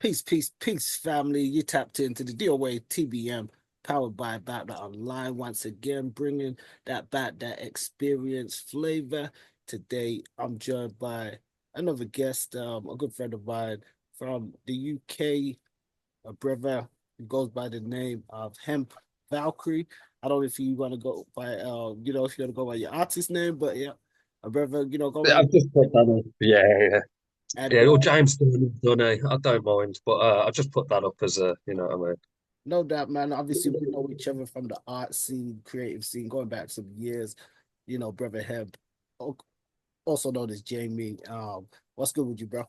Peace, family. You tapped into the DOA TBM powered by Bout Dat Online. Once again, bringing that Bout Dat Experience flavor. Today, I'm joined by another guest, a good friend of mine from the UK, a brother who goes by the name of Hemp Valkyrie. I don't know if you want to go by, if you want to go by your artist name, but yeah, a brother, go by. I've just put that up. Yeah. And Yeah, or James Dunny. I don't mind, but I just put that up as a, what I mean. no doubt, man. Obviously, we know each other from the art scene, creative scene, going back some years. Brother Heb, also known as Jamie. What's good with you, bro?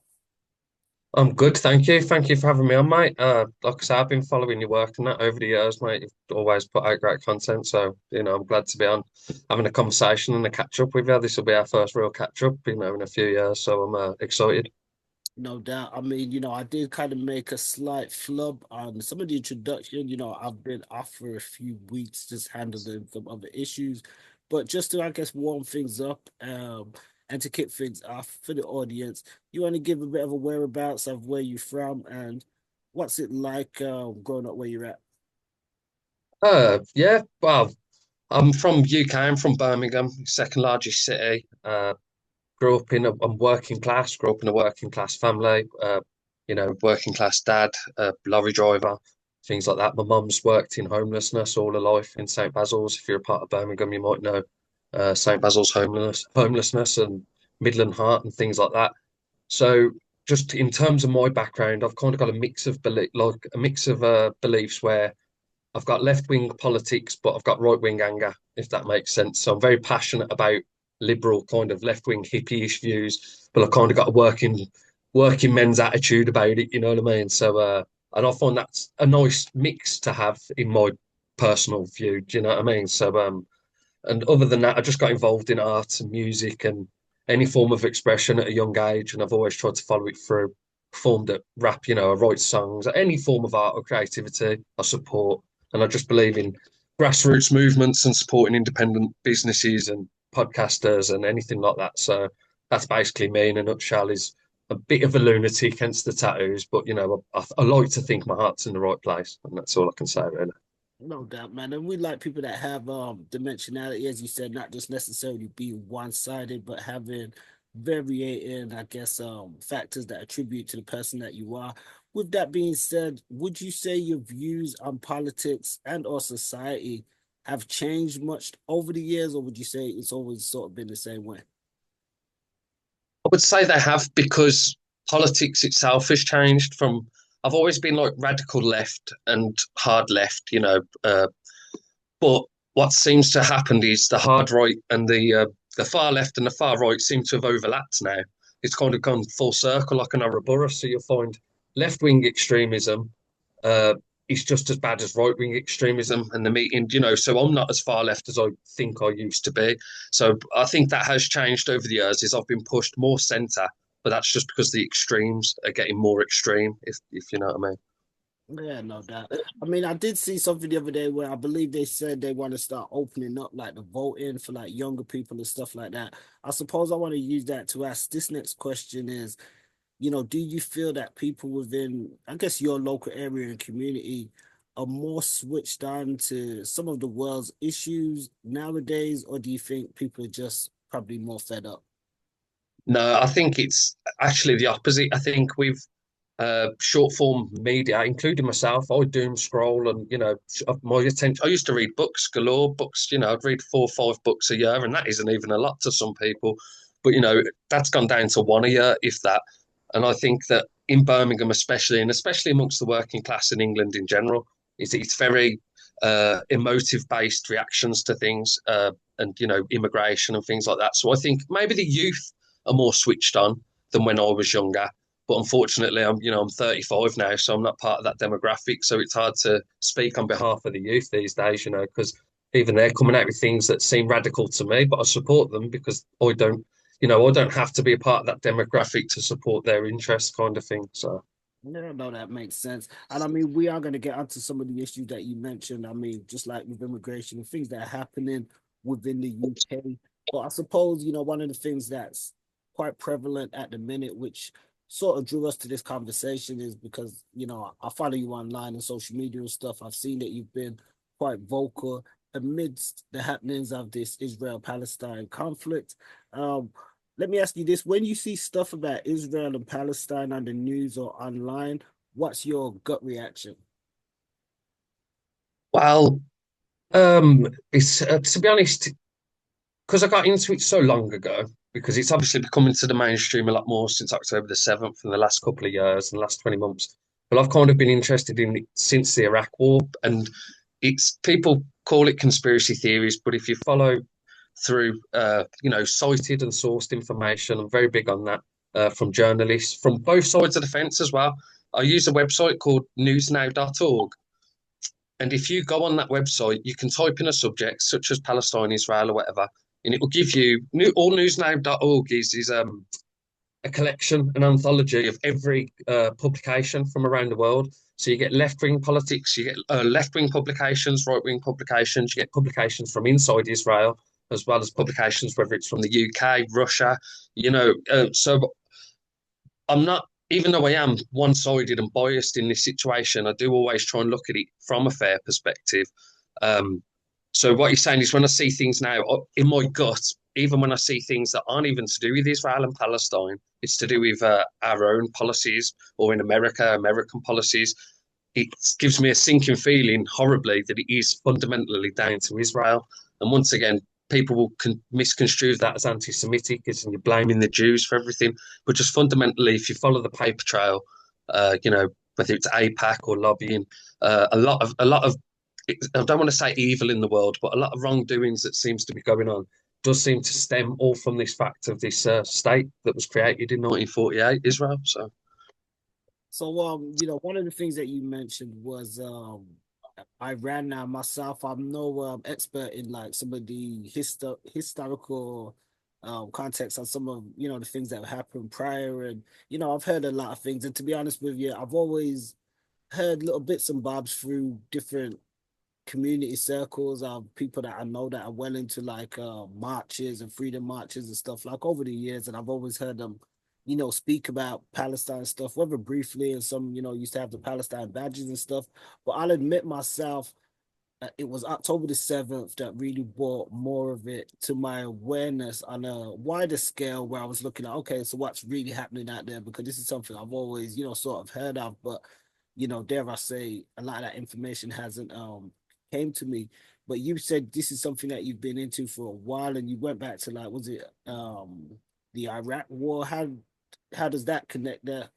I'm good, thank you. Thank you for having me on, mate. Like I said, I've been following your work and that over the years, mate. You've always put out great content, so I'm glad to be on having a conversation and a catch up with you. This will be our first real catch up, in a few years, so I'm excited. No doubt. I mean, I did kind of make a slight flub on some of the introduction. I've been off for a few weeks, just handling some other issues. But just to, I guess, warm things up, and to kick things off for the audience, you want to give a bit of a whereabouts of where you're from and what's it like growing up where you're at? Yeah, well, I'm from UK. I'm from Birmingham, second largest city. Grew up in a working class, grew up in a working class family, working class dad, lorry driver, things like that. My mum's worked in homelessness all her life in St. Basil's. If you're a part of Birmingham, you might know St. Basil's homelessness and Midland Heart and things like that. So just in terms of my background, I've kind of got a mix of beliefs where I've got left wing politics, but I've got right wing anger, if that makes sense. So I'm very passionate about liberal kind of left wing hippie-ish views, but I've kind of got a working men's attitude about it. You know what I mean? So and I find that's a nice mix to have in my personal view. Do you know what I mean? So and other than that, I just got involved in art and music and any form of expression at a young age, and I've always tried to follow it through. Performed at rap, I write songs, any form of art or creativity, I support. And I just believe in grassroots movements and supporting independent businesses and podcasters and anything like that. So that's basically me in a nutshell. Is a bit of a lunatic, hence the tattoos. But I like to think my heart's in the right place, and that's all I can say really. No doubt, man. And we like people that have dimensionality, as you said, not just necessarily being one-sided, but having varying, I guess, factors that attribute to the person that you are. With that being said, would you say your views on politics and or society have changed much over the years, or would you say it's always sort of been the same way? I would say they have because politics itself has changed from. I've always been like radical left and hard left, but what seems to happen is the hard right and the far left and the far right seem to have overlapped now. It's kind of gone full circle like an Ouroboros. So you'll find left wing extremism uh, is just as bad as right wing extremism and the meeting. So I'm not as far left as I think I used to be. So I think that has changed over the years. Is I've been pushed more centre, but that's just because the extremes are getting more extreme. If you know what I mean. Yeah, no doubt. I mean, I did see something the other day where I believe they said they want to start opening up like the voting for like younger people and stuff like that. I suppose I want to use that to ask this next question is, do you feel that people within, I guess, your local area and community are more switched on to some of the world's issues nowadays, or do you think people are just probably more fed up? No, I think it's actually the opposite. I think we've short form media, including myself, I doom scroll and my attention. I used to read books galore, books. I'd read 4 or 5 books a year, and that isn't even a lot to some people. But that's gone down to one a year, if that. And I think that in Birmingham, especially, and especially amongst the working class in England in general, it's very emotive based reactions to things, and immigration and things like that. So I think maybe the youth are more switched on than when I was younger. But unfortunately, I'm 35 now, so I'm not part of that demographic. So it's hard to speak on behalf of the youth these days, because even they're coming out with things that seem radical to me, but I support them because I don't have to be a part of that demographic to support their interests, kind of thing. So. Yeah, no, that makes sense. And I mean, we are going to get onto some of the issues that you mentioned. I mean, just like with immigration and things that are happening within the UK. But I suppose, one of the things that's quite prevalent at the minute, which sort of drew us to this conversation is because, I follow you online and social media and stuff. I've seen that you've been quite vocal amidst the happenings of this Israel-Palestine conflict. Um, Let me ask you this. When you see stuff about Israel and Palestine on the news or online, what's your gut reaction? Well, it's to be honest, because I got into it so long ago, because it's obviously becoming to the mainstream a lot more since October the 7th in the last couple of years, in the last 20 months. But I've kind of been interested in it since the Iraq War, and it's people call it conspiracy theories, but if you follow through, cited and sourced information, I'm very big on that from journalists from both sides of the fence as well. I use a website called newsnow.org. And if you go on that website, you can type in a subject such as Palestine, Israel, or whatever, and it will give you allnewsnow.org is a collection, an anthology of every publication from around the world. So you get left-wing politics, you get left-wing publications, right-wing publications, you get publications from inside Israel, as well as publications, whether it's from the UK, Russia, so I'm not, even though I am one-sided and biased in this situation, I do always try and look at it from a fair perspective. Um, so what you're saying is when I see things now in my gut, even when I see things that aren't even to do with Israel and Palestine, it's to do with our own policies or in America, American policies. It gives me a sinking feeling horribly that it is fundamentally down to Israel. And once again, people will misconstrue that as anti-Semitic, as you're blaming the Jews for everything. But just fundamentally, if you follow the paper trail, whether it's AIPAC or lobbying, a lot of I don't want to say evil in the world, but a lot of wrongdoings that seems to be going on does seem to stem all from this fact of this state that was created in 1948, Israel. So. So, one of the things that you mentioned was Iran. Now, myself, I'm no expert in like some of the historical context on some of the things that happened prior, and I've heard a lot of things. And to be honest with you, I've always heard little bits and bobs through different community circles of people that I know that are well into like marches and freedom marches and stuff like over the years, and I've always heard them, speak about Palestine stuff, whether briefly, and some, used to have the Palestine badges and stuff. But I'll admit myself, it was October the 7th that really brought more of it to my awareness on a wider scale, where I was looking at, okay, so what's really happening out there? Because this is something I've always, sort of heard of, but dare I say, a lot of that information hasn't came to me. But you said this is something that you've been into for a while, and you went back to like, was it the Iraq War? How does that connect there?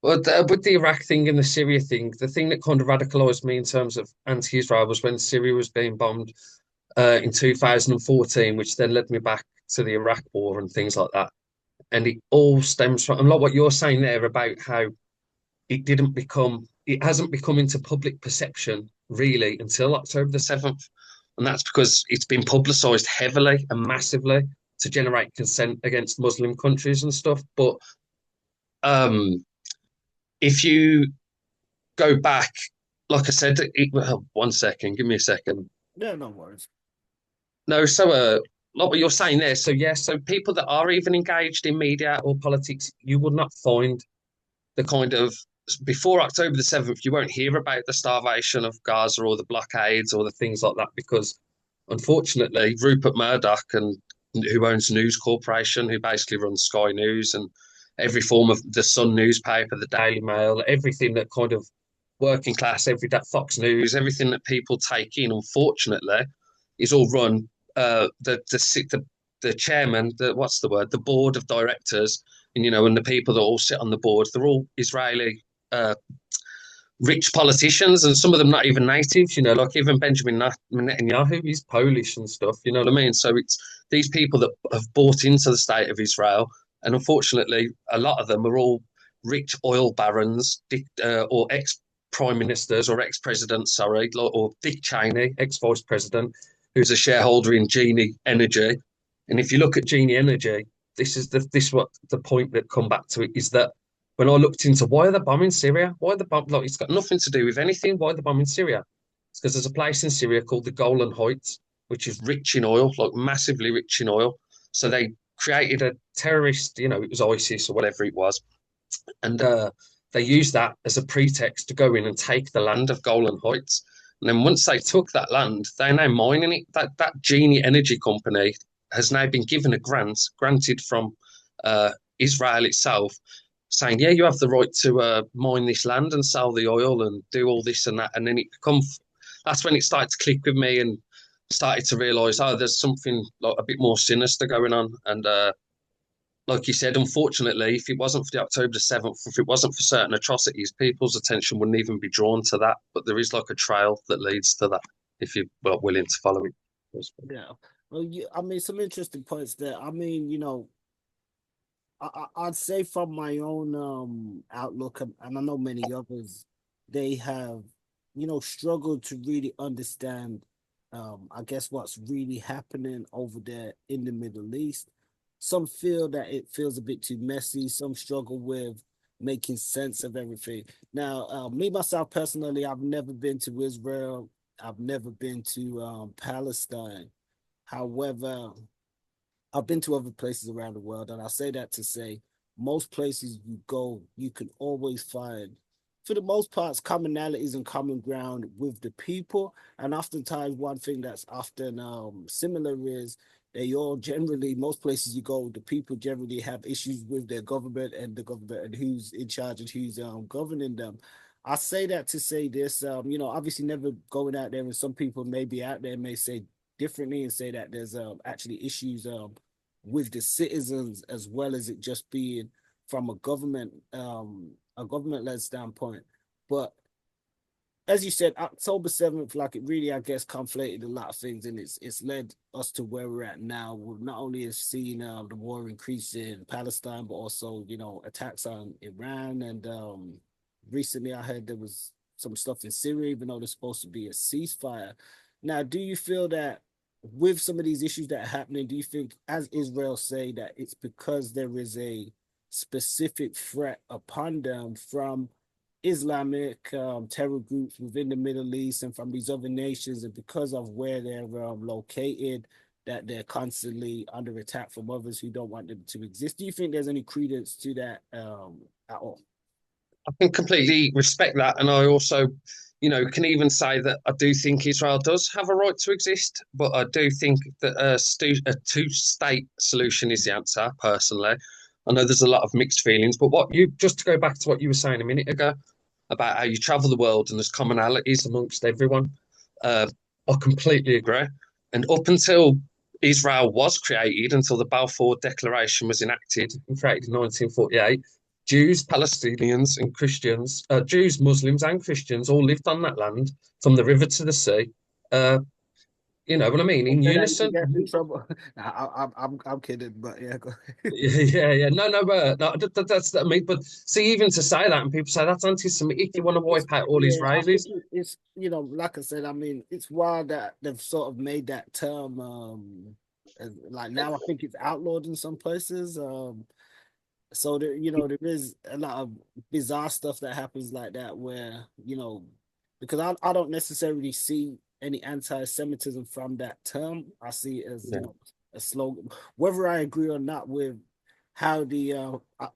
Well, with the Iraq thing and the Syria thing, the thing that kind of radicalized me in terms of anti-Israel was when Syria was being bombed in 2014, which then led me back to the Iraq War and things like that. And it all stems from, and like what you're saying there about how it hasn't become into public perception really until October the 7th. And that's because it's been publicized heavily and massively to generate consent against Muslim countries and stuff. But um, if you go back, like I said, well, 1 second, give me a second. Yeah, no worries. No, so like what you're saying there. So yeah, so people that are even engaged in media or politics, you would not find the kind of before October the 7th, you won't hear about the starvation of Gaza or the blockades or the things like that because unfortunately, Rupert Murdoch and who owns News Corporation, who basically runs Sky News and every form of the Sun newspaper, the Daily Mail, everything that kind of working class, every that Fox News, everything that people take in, unfortunately, is all run. The chairman, what's the word? The board of directors, and the people that all sit on the board, they're all Israeli rich politicians, and some of them not even natives. Like even Benjamin Netanyahu, he's Polish and stuff. You know what I mean? So it's these people that have bought into the state of Israel, and unfortunately, a lot of them are all rich oil barons or ex prime ministers or ex presidents, sorry, or Dick Cheney, ex vice president, who's a shareholder in Genie Energy. And if you look at Genie Energy, this what the point that come back to it is that when I looked into why are they bombing Syria, why the bomb like it's got nothing to do with anything. Why are they bombing Syria? It's because there's a place in Syria called the Golan Heights, which is rich in oil, like massively rich in oil. So they created a terrorist, it was ISIS or whatever it was. and they used that as a pretext to go in and take the land of Golan Heights. And then once they took that land, they're now mining it. That Genie Energy Company has now been given a grant, granted from Israel itself, saying, yeah, you have the right to mine this land and sell the oil and do all this and that. And then that's when it started to click with me and started to realise, oh, there's something like a bit more sinister going on. And like you said, unfortunately, if it wasn't for the October the 7th, if it wasn't for certain atrocities, people's attention wouldn't even be drawn to that. But there is like a trail that leads to that if you're willing to follow it. Yeah. Well, I mean, some interesting points there. I mean, I'd say from my own outlook, and I know many others, they have, struggled to really understand, I guess, what's really happening over there in the Middle East. Some feel that it feels a bit too messy. Some struggle with making sense of everything. Now, me myself personally, I've never been to Israel. I've never been to Palestine. However, I've been to other places around the world, and I say that to say most places you go, you can always find, for the most part, commonalities and common ground with the people. And oftentimes, one thing that's often similar is they all generally, most places you go, the people generally have issues with their government and the government and who's in charge and who's governing them. I say that to say this, obviously never going out there, and some people may be out there may say differently and say that there's actually issues with the citizens as well as it just being from a government-led standpoint. But as you said, October 7th, like it really, I guess, conflated a lot of things, and it's led us to where we're at now. We've not only seen the war increase in Palestine, but also, attacks on Iran. And recently I heard there was some stuff in Syria, even though there's supposed to be a ceasefire. Now, do you feel that with some of these issues that are happening, do you think, as Israel say, that it's because there is a specific threat upon them from Islamic terror groups within the Middle East and from these other nations, and because of where they're located, that they're constantly under attack from others who don't want them to exist? Do you think there's any credence to that at all? I can completely respect that. And I also, can even say that I do think Israel does have a right to exist, but I do think that a two-state solution is the answer, personally. I know there's a lot of mixed feelings, but just to go back to what you were saying a minute ago about how you travel the world and there's commonalities amongst everyone, I completely agree. And up until Israel was created, until the Balfour Declaration was enacted and created in 1948, Jews, Palestinians, and Christians, Jews, Muslims, and Christians all lived on that land from the river to the sea. Uh, you know what I mean? In unison. Get in trouble. I'm kidding, but yeah. Yeah. No, that's I mean, but see, even to say that, and people say that's anti-Semitic, you want to wipe out all Yeah, I think Israelis. it's like I said, I mean, it's wild that they've sort of made that term like now I think it's outlawed in some places. So there, there is a lot of bizarre stuff that happens like that where, because I don't necessarily see any anti-Semitism from that term. I see it as, Yeah. a slogan. Whether I agree or not with how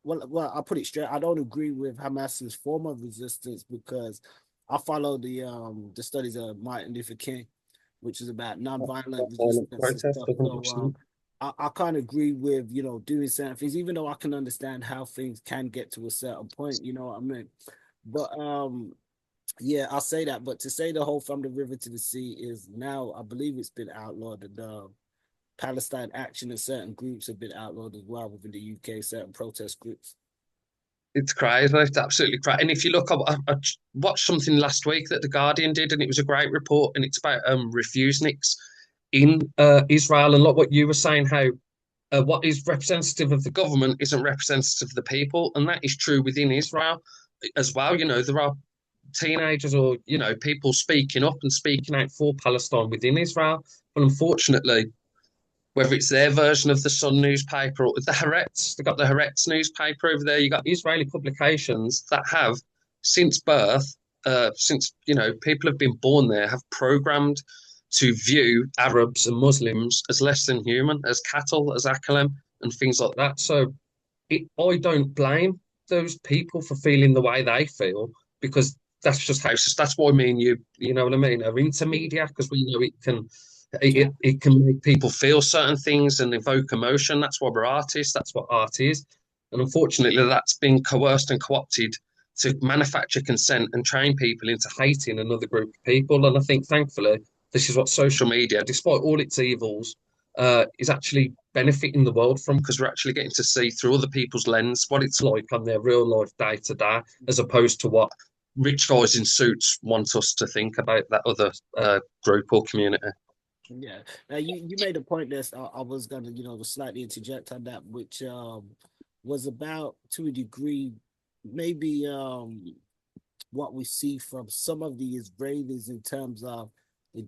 well, I'll put it straight. I don't agree with Hamas's form of resistance because I follow the studies of Martin Luther King, which is about nonviolent Violent resistance and protest, stuff. So 100%. I can't agree with doing certain things, even though I can understand how things can get to a certain point. You know what I mean? But yeah, I'll say that. But to say the whole from the river to the sea is now, I believe it's been outlawed. And Palestine action and certain groups have been outlawed as well within the UK, certain protest groups. It's crazy. It's absolutely crazy. And if you look, I watched something last week that The Guardian did, and it was a great report, and it's about refuseniks in Israel. And like what you were saying, how what is representative of the government isn't representative of the people, and that is true within Israel as well. There are teenagers or people speaking up and speaking out for Palestine within Israel, but unfortunately, whether it's their version of the Sun newspaper or the Haaretz, they've got the Haaretz newspaper over there. You got Israeli publications that have, since birth, since people have been born there, have programmed to view Arabs and Muslims as less than human, as cattle, as akalim, and things like that. So I don't blame those people for feeling the way they feel, because that's just how, that's why me and you know what I mean, are into media, because we know it can make people feel certain things and evoke emotion. That's why we're artists. That's what art is. And unfortunately, that's been coerced and co-opted to manufacture consent and train people into hating another group of people. And I think, thankfully, this is what social media, despite all its evils, is actually benefiting the world from, because we're actually getting to see through other people's lens what it's like on their real life day to day, as opposed to what rich guys in suits want us to think about that other group or community. Yeah. Now you made a point that I was gonna, slightly interject on that, which was about, to a degree, maybe what we see from some of the Israelis in terms of the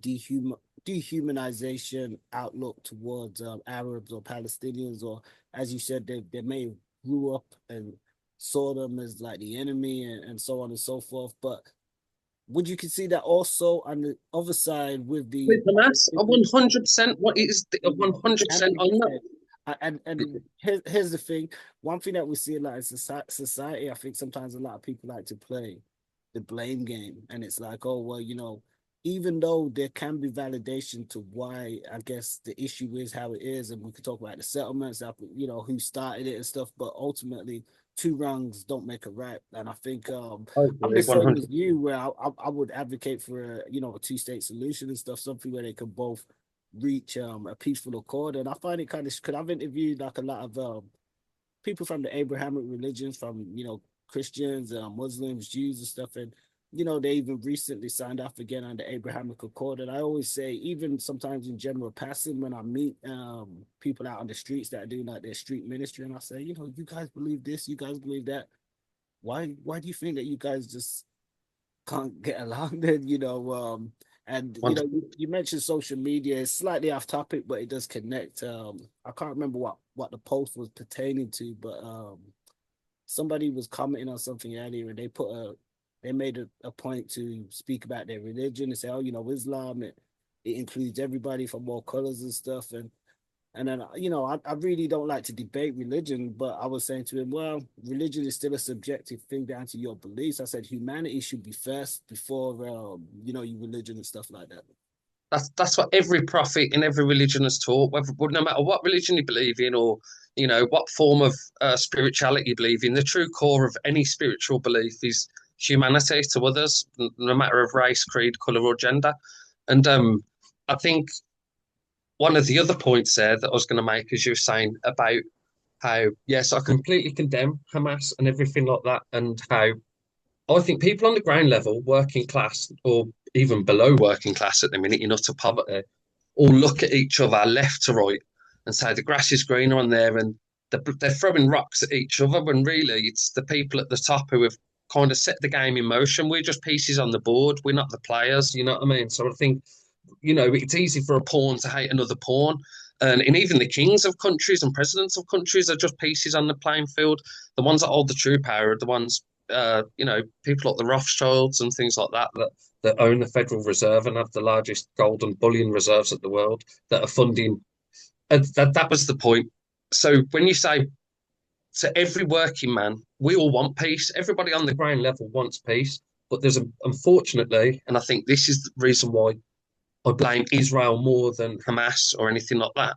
dehumanization outlook towards Arabs or Palestinians, or as you said, they may have grew up and saw them as like the enemy, and so on and so forth. But would you consider that also on the other side with the With Hamas, 100%. What is 100% on that? and here's the thing. One thing that we see a lot in society, I think sometimes a lot of people like to play the blame game, and it's like, oh well, even though there can be validation to why, I guess, the issue is how it is, and we could talk about the settlements, who started it and stuff, but ultimately two wrongs don't make a right. And I think I I'm the agree, same 100. as you, where I would advocate for a two-state solution and stuff, something where they can both reach a peaceful accord. And I find it kind of, because I've interviewed like a lot of people from the Abrahamic religions, from Christians, Muslims, Jews, and stuff, and they even recently signed off again on the Abrahamic Accord. And I always say, even sometimes in general passing, when I meet people out on the streets that are doing like their street ministry, and I say, you guys believe this, you guys believe that. Why do you think that you guys just can't get along then? And you mentioned social media. It's slightly off topic, but it does connect. I can't remember what the post was pertaining to, but somebody was commenting on something earlier, and they made a point to speak about their religion and say, oh, Islam, it includes everybody from all colors and stuff. And then, I really don't like to debate religion, but I was saying to him, well, religion is still a subjective thing down to your beliefs. I said humanity should be first before, your religion and stuff like that. That's what every prophet in every religion has taught. No matter what religion you believe in, or what form of spirituality you believe in, the true core of any spiritual belief is humanity to others, no matter of race, creed, color, or gender. And I think one of the other points there that I was going to make, as you were saying about how, yes, I completely condemn Hamas and everything like that, and how I think people on the ground level, working class, or even below working class at the minute, in utter poverty, all look at each other left to right and say the grass is greener on there, and they're throwing rocks at each other when really it's the people at the top who have kind of set the game in motion. We're just pieces on the board. We're not the players. You know what I mean? So I think, it's easy for a pawn to hate another pawn. And even the kings of countries and presidents of countries are just pieces on the playing field. The ones that hold the true power are the ones, people like the Rothschilds and things like that own the Federal Reserve and have the largest gold and bullion reserves of the world, that are funding. That was the point. So when you say to every working man, we all want peace. Everybody on the ground level wants peace. But unfortunately, and I think this is the reason why I blame Israel more than Hamas or anything like that,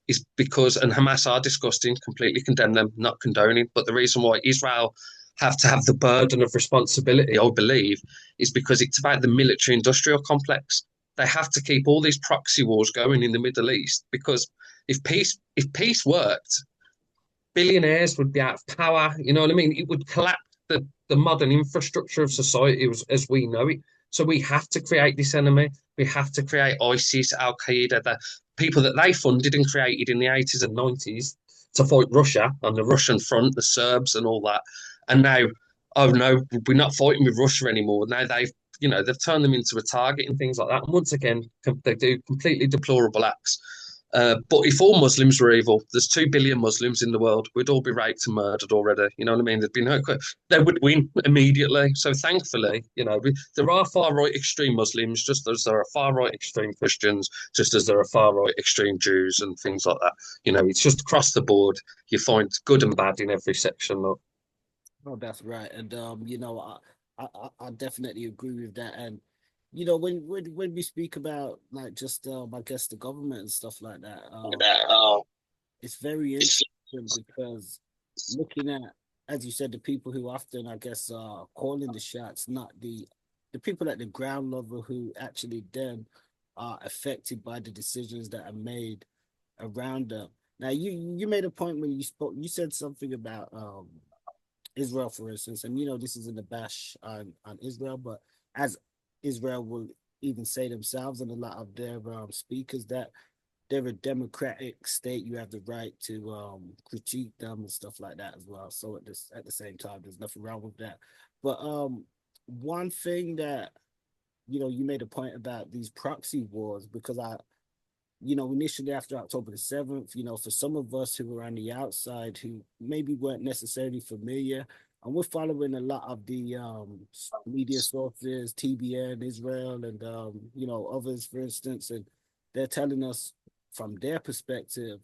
is because, and Hamas are disgusting, completely condemn them, not condoning, but the reason why Israel have to have the burden of responsibility, I believe, is because it's about the military industrial complex. They have to keep all these proxy wars going in the Middle East, because if peace worked, billionaires would be out of power. You know what I mean? It would collapse the modern infrastructure of society as we know it. So we have to create this enemy. We have to create ISIS, Al Qaeda, the people that they funded and created in the 80s and 90s to fight Russia on the Russian front, the Serbs and all that. And now, oh no, we're not fighting with Russia anymore. Now they've turned them into a target and things like that. And once again, they do completely deplorable acts. But if all Muslims were evil, there's 2 billion Muslims in the world, we'd all be raped and murdered already. You know what I mean? There'd be no, they would win immediately. So thankfully, there are far right extreme Muslims, just as there are far right extreme Christians, just as there are far right extreme Jews and things like that. It's just across the board. You find good and bad in every section. Look. Oh, that's right. And I definitely agree with that. And when we speak about like just I guess the government and stuff like that, That, it's very interesting because looking at, as you said, the people who often I guess are calling the shots, not the people at the ground level who actually then are affected by the decisions that are made around them. Now you made a point when you said something about Israel, for instance, and this isn't a bash on Israel, but as Israel will even say themselves and a lot of their speakers that they're a democratic state. You have the right to critique them and stuff like that as well. So at the same time, there's nothing wrong with that. But one thing that you made a point about these proxy wars because initially after October the 7th, for some of us who were on the outside who maybe weren't necessarily familiar, and we're following a lot of the media sources, TBN, Israel, and others, for instance, and they're telling us from their perspective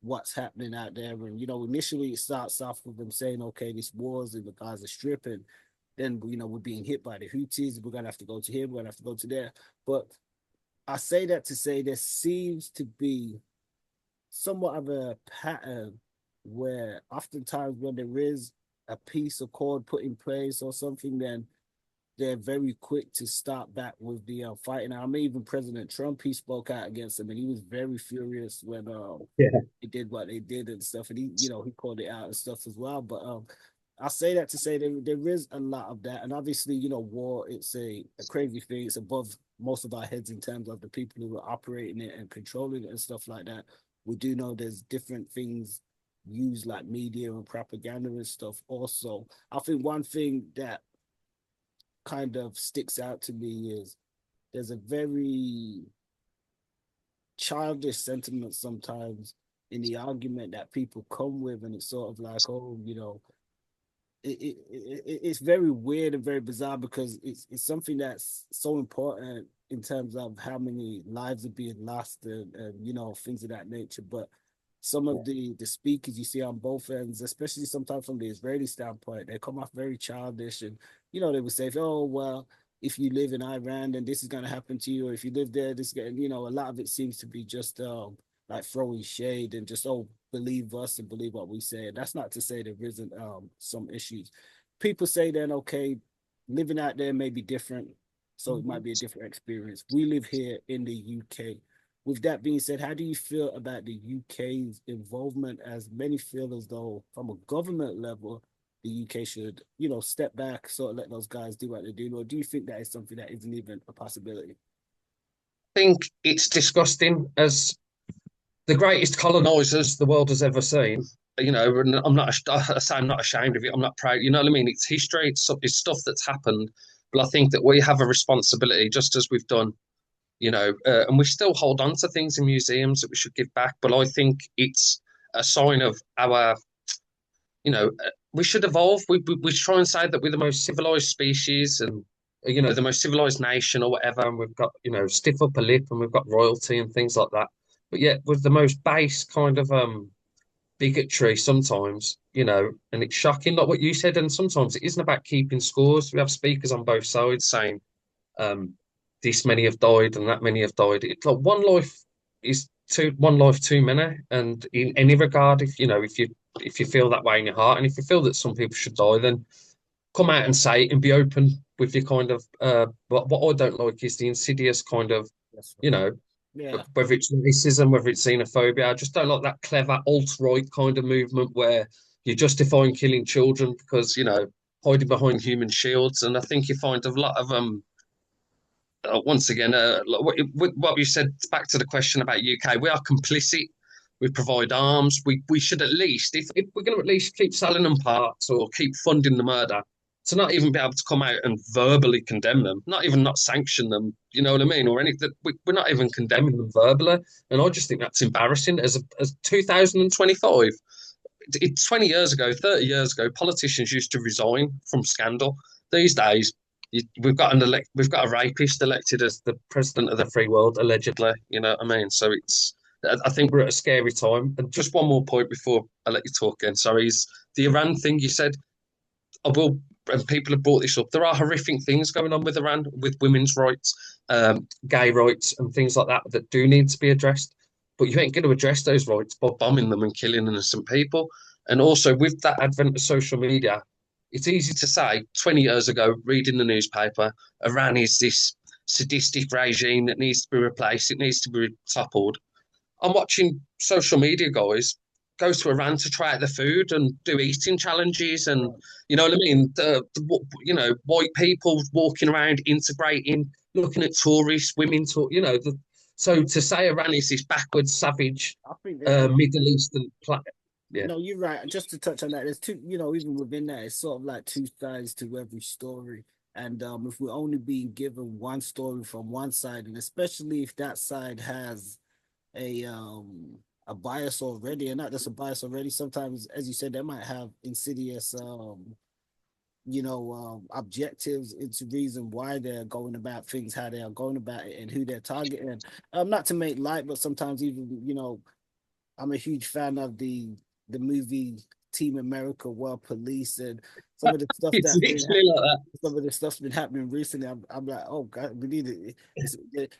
what's happening out there. And initially it starts off with them saying, okay, this war's in the Gaza Strip, and then we're being hit by the Houthis. We're gonna have to go to here. We're gonna have to go to there. But I say that to say there seems to be somewhat of a pattern where oftentimes when there is a peace accord put in place or something, then they're very quick to start back with the fighting. I mean, even President Trump, he spoke out against them, and he was very furious when yeah. they did what they did and stuff, and he called it out and stuff as well. But I say that to say there is a lot of that, and obviously, war it's a crazy thing. It's above most of our heads in terms of the people who are operating it and controlling it and stuff like that. We do know there's different things used like media and propaganda and stuff. Also, I think one thing that kind of sticks out to me is there's a very childish sentiment sometimes in the argument that people come with, and it's sort of like, oh, it's very weird and very bizarre because it's something that's so important in terms of how many lives are being lost and things of that nature. But some of the speakers you see on both ends, especially sometimes from the Israeli standpoint, they come off very childish, and they would say, "Oh well, if you live in Iran, then this is going to happen to you, or if you live there, this." And a lot of it seems to be just like throwing shade and just believe us and believe what we say. And that's not to say there isn't some issues. People say then, okay, living out there may be different, so it might be a different experience. We live here in the UK. With that being said, how do you feel about the UK's involvement, as many feel as though from a government level, the UK should, step back, sort of let those guys do what they do? Or do you think that is something that isn't even a possibility? I think it's disgusting as the greatest colonizers the world has ever seen. And I'm not. I say I'm not ashamed of it. I'm not proud. You know what I mean? It's history. It's stuff that's happened. But I think that we have a responsibility, just as we've done. And we still hold on to things in museums that we should give back. But I think it's a sign of our. We should evolve. We try and say that we're the most civilized species and the most civilized nation or whatever, and we've got stiff upper lip and we've got royalty and things like that. But yet, with the most base kind of bigotry sometimes, and it's shocking, like what you said. And sometimes it isn't about keeping scores. We have speakers on both sides saying, um, this many have died and that many have died. It's like one life too many. And in any regard, if you feel that way in your heart, and if you feel that some people should die, then come out and say it and be open with your kind of. But what I don't like is the insidious kind of, Yes, you know, yeah, whether it's racism, whether it's xenophobia. I just don't like that clever alt-right kind of movement where you're justifying killing children because, hiding behind human shields. And I think you find a lot of once again, what you said back to the question about UK, we are complicit. We provide arms. We should at least, if we're going to at least keep selling them parts or keep funding the murder, to not even be able to come out and verbally condemn them, not even not sanction them, you know what I mean, or anything. We're not even condemning them verbally, and I just think that's embarrassing. As 2025, it's 20 years ago, 30 years ago, politicians used to resign from scandal. These days, we've got a rapist elected as the president of the free world, allegedly. You know what I mean? So I think we're at a scary time. And just one more point before I let you talk again. Sorry, is the Iran thing you said. I will, and people have brought this up. There are horrific things going on with Iran, with women's rights, gay rights, and things like that that do need to be addressed. But you ain't going to address those rights by bombing them and killing innocent people. And also, with that advent of social media, it's easy to say 20 years ago, reading the newspaper, Iran is this sadistic regime that needs to be replaced, it needs to be toppled. I'm watching social media guys go to Iran to try out the food and do eating challenges, and you know what I mean. White people walking around, integrating, looking at tourists, women, so to say Iran is this backwards, savage, I think Middle Eastern yeah. No, you're right. Just to touch on that, there's two, even within that, it's sort of like two sides to every story. And if we're only being given one story from one side, and especially if that side has a a bias already, and not just a bias already, sometimes, as you said, they might have insidious objectives. It's a reason why they're going about things, how they are going about it, and who they're targeting. Not to make light, but sometimes even, I'm a huge fan of the movie Team America World Police, and some of the stuff It's that's been literally like that. some of the stuff's been happening recently. I'm like, oh God, we need it.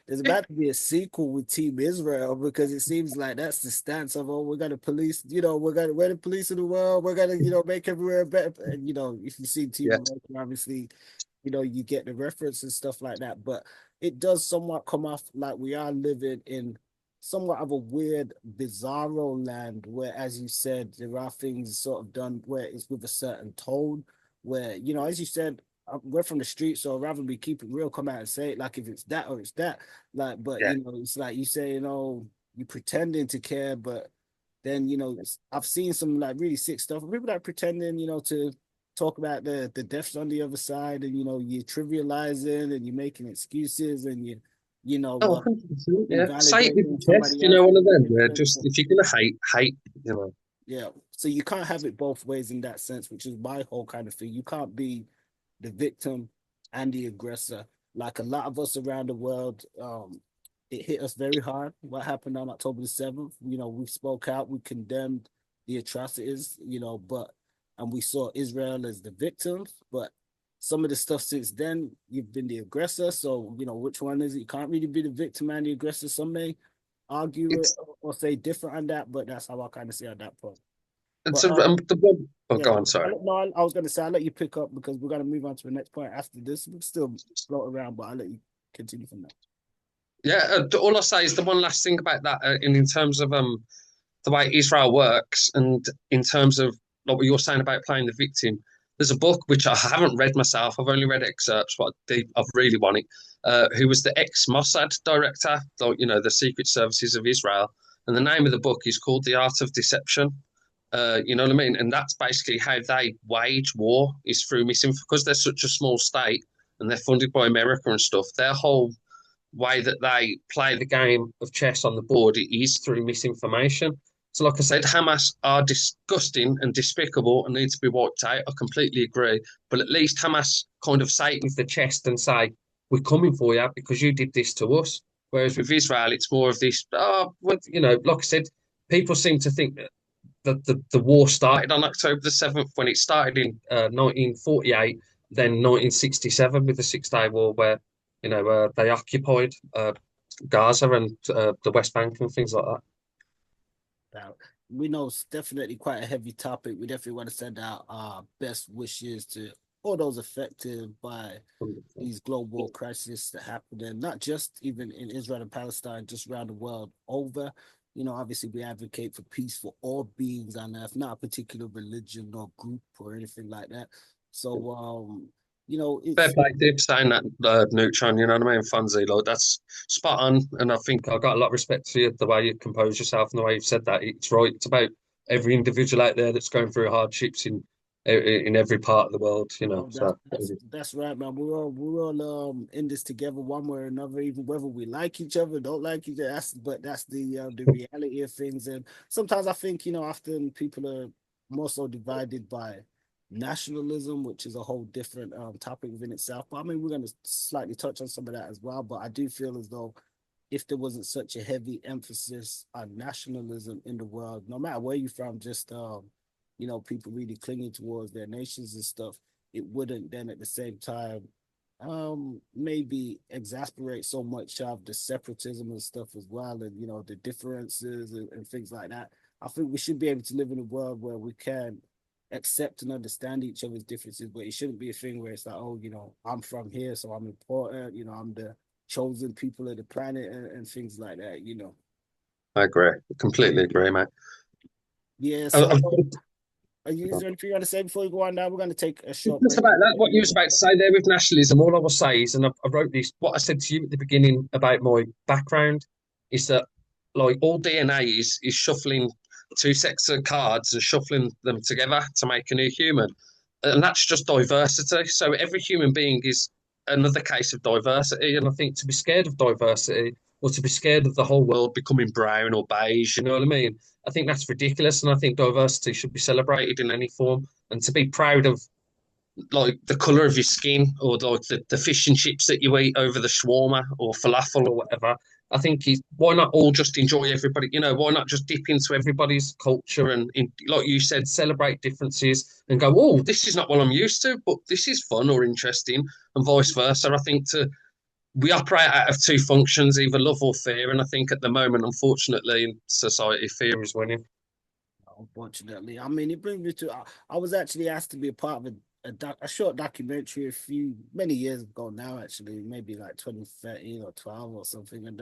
There's about to be a sequel with Team Israel, because it seems like that's the stance of, oh, we're gonna police, we're the police of the world, we're gonna, make everywhere better. And if you see Team Yeah. America, obviously, you get the reference and stuff like that. But it does somewhat come off like we are living in somewhat of a weird, bizarro land where, as you said, there are things sort of done where it's with a certain tone, where, as you said, we're from the street, so I'd rather be keep it real, come out and say it, like, if it's that or it's that. Like, but, Yeah. it's like you say, you pretending to care, but then, I've seen some like really sick stuff. People that are pretending, to talk about the deaths on the other side, and, you're trivializing and you're making excuses, and you know, Oh, uh, 100%, yeah. Say it with invalidating your chest, somebody else. one of them. Yeah, just if you're gonna hate, Yeah. So you can't have it both ways in that sense, which is my whole kind of thing. You can't be the victim and the aggressor. Like a lot of us around the world, it hit us very hard. What happened on October the 7th? We spoke out, we condemned the atrocities, and we saw Israel as the victims. But some of the stuff since then, you've been the aggressor. So, which one is it? You can't really be the victim and the aggressor. Some may argue it it's or say different on that, but that's how I kind of see at that point. it's But a the one. Oh, yeah, go on. Sorry. no, I was going to say I'll let you pick up because we're going to move on to the next point after this. We can still float around, but I'll let you continue from there. Yeah. All I say is the one last thing about that, in terms of the way Israel works, and in terms of like what you're saying about playing the victim. There's a book which I haven't read myself. I've only read excerpts, but I really want it. Who was the ex-Mossad director, the Secret Services of Israel, and the name of the book is called The Art of Deception. You know what I mean? And that's basically how they wage war, is through misinformation, because they're such a small state and they're funded by America and stuff. Their whole way that they play the game of chess on the board is through misinformation. So, like I said, Hamas are disgusting and despicable and need to be wiped out. I completely agree. But at least Hamas kind of say it with the chest and say, we're coming for you because you did this to us. Whereas with Israel, it's more of this, like I said, people seem to think that the war started on October the 7th, when it started in 1948, then 1967 with the Six-Day War, where they occupied Gaza and the West Bank and things like that. Now, we know it's definitely quite a heavy topic. We definitely want to send out our best wishes to all those affected by these global crises that happen, and not just even in Israel and Palestine, just around the world over. Obviously, we advocate for peace for all beings on earth, not a particular religion or group or anything like that. So, Fair it's play, Dib, saying that, Neutron, you know what I mean? Fonzie, like, that's spot on. And I think I've got a lot of respect for you, the way you compose yourself and the way you've said that. It's right. It's about every individual out there that's going through hardships in every part of the world, Oh, So that's right, man. We're all in this together, one way or another, even whether we like each other, don't like each other. That's the reality of things. And sometimes I think, often people are more so divided by nationalism, which is a whole different topic within itself. But I mean, we're going to slightly touch on some of that as well. But I do feel as though if there wasn't such a heavy emphasis on nationalism in the world, no matter where you're from, just people really clinging towards their nations and stuff, it wouldn't then at the same time maybe exasperate so much of the separatism and stuff as well, and the differences and things like that. I think we should be able to live in a world where we can accept and understand each other's differences, but it shouldn't be a thing where it's like, oh, I'm from here, so I'm important, I'm the chosen people of the planet, and things like that. I agree. Completely agree, mate. Yeah, I, so I've is there anything you want to say before you go on now? We're going to take a short just break. about that, what you was about to say there with nationalism, all I will say is, and I wrote this, what I said to you at the beginning about my background is that like all DNA is shuffling two sets of cards and shuffling them together to make a new human. And that's just diversity. So every human being is another case of diversity. And I think to be scared of diversity or to be scared of the whole world becoming brown or beige, you know what I mean? I think that's ridiculous. And I think diversity should be celebrated in any form. And to be proud of like the color of your skin or like the fish and chips that you eat over the shawarma or falafel or whatever. I think why not all just enjoy everybody? Why not just dip into everybody's culture and, like you said, celebrate differences and go, oh, this is not what I'm used to, but this is fun or interesting, and vice versa. I think we operate out of two functions, either love or fear, and I think at the moment, unfortunately, in society, fear is winning. Unfortunately, I mean, it brings me to. I was actually asked to be a part of a short documentary many years ago now, actually, maybe like 2013 or 12 or something, and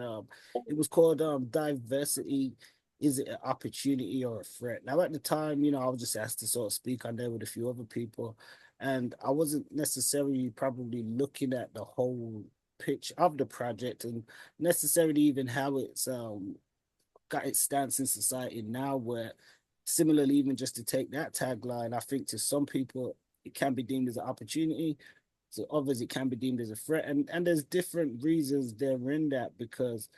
it was called Diversity. Is it an opportunity or a threat? Now, at the time, I was just asked to sort of speak on there with a few other people, and I wasn't necessarily probably looking at the whole pitch of the project and necessarily even how it's got its stance in society now, where similarly, even just to take that tagline, I think to some people it can be deemed as an opportunity, to others it can be deemed as a threat, and there's different reasons therein that, because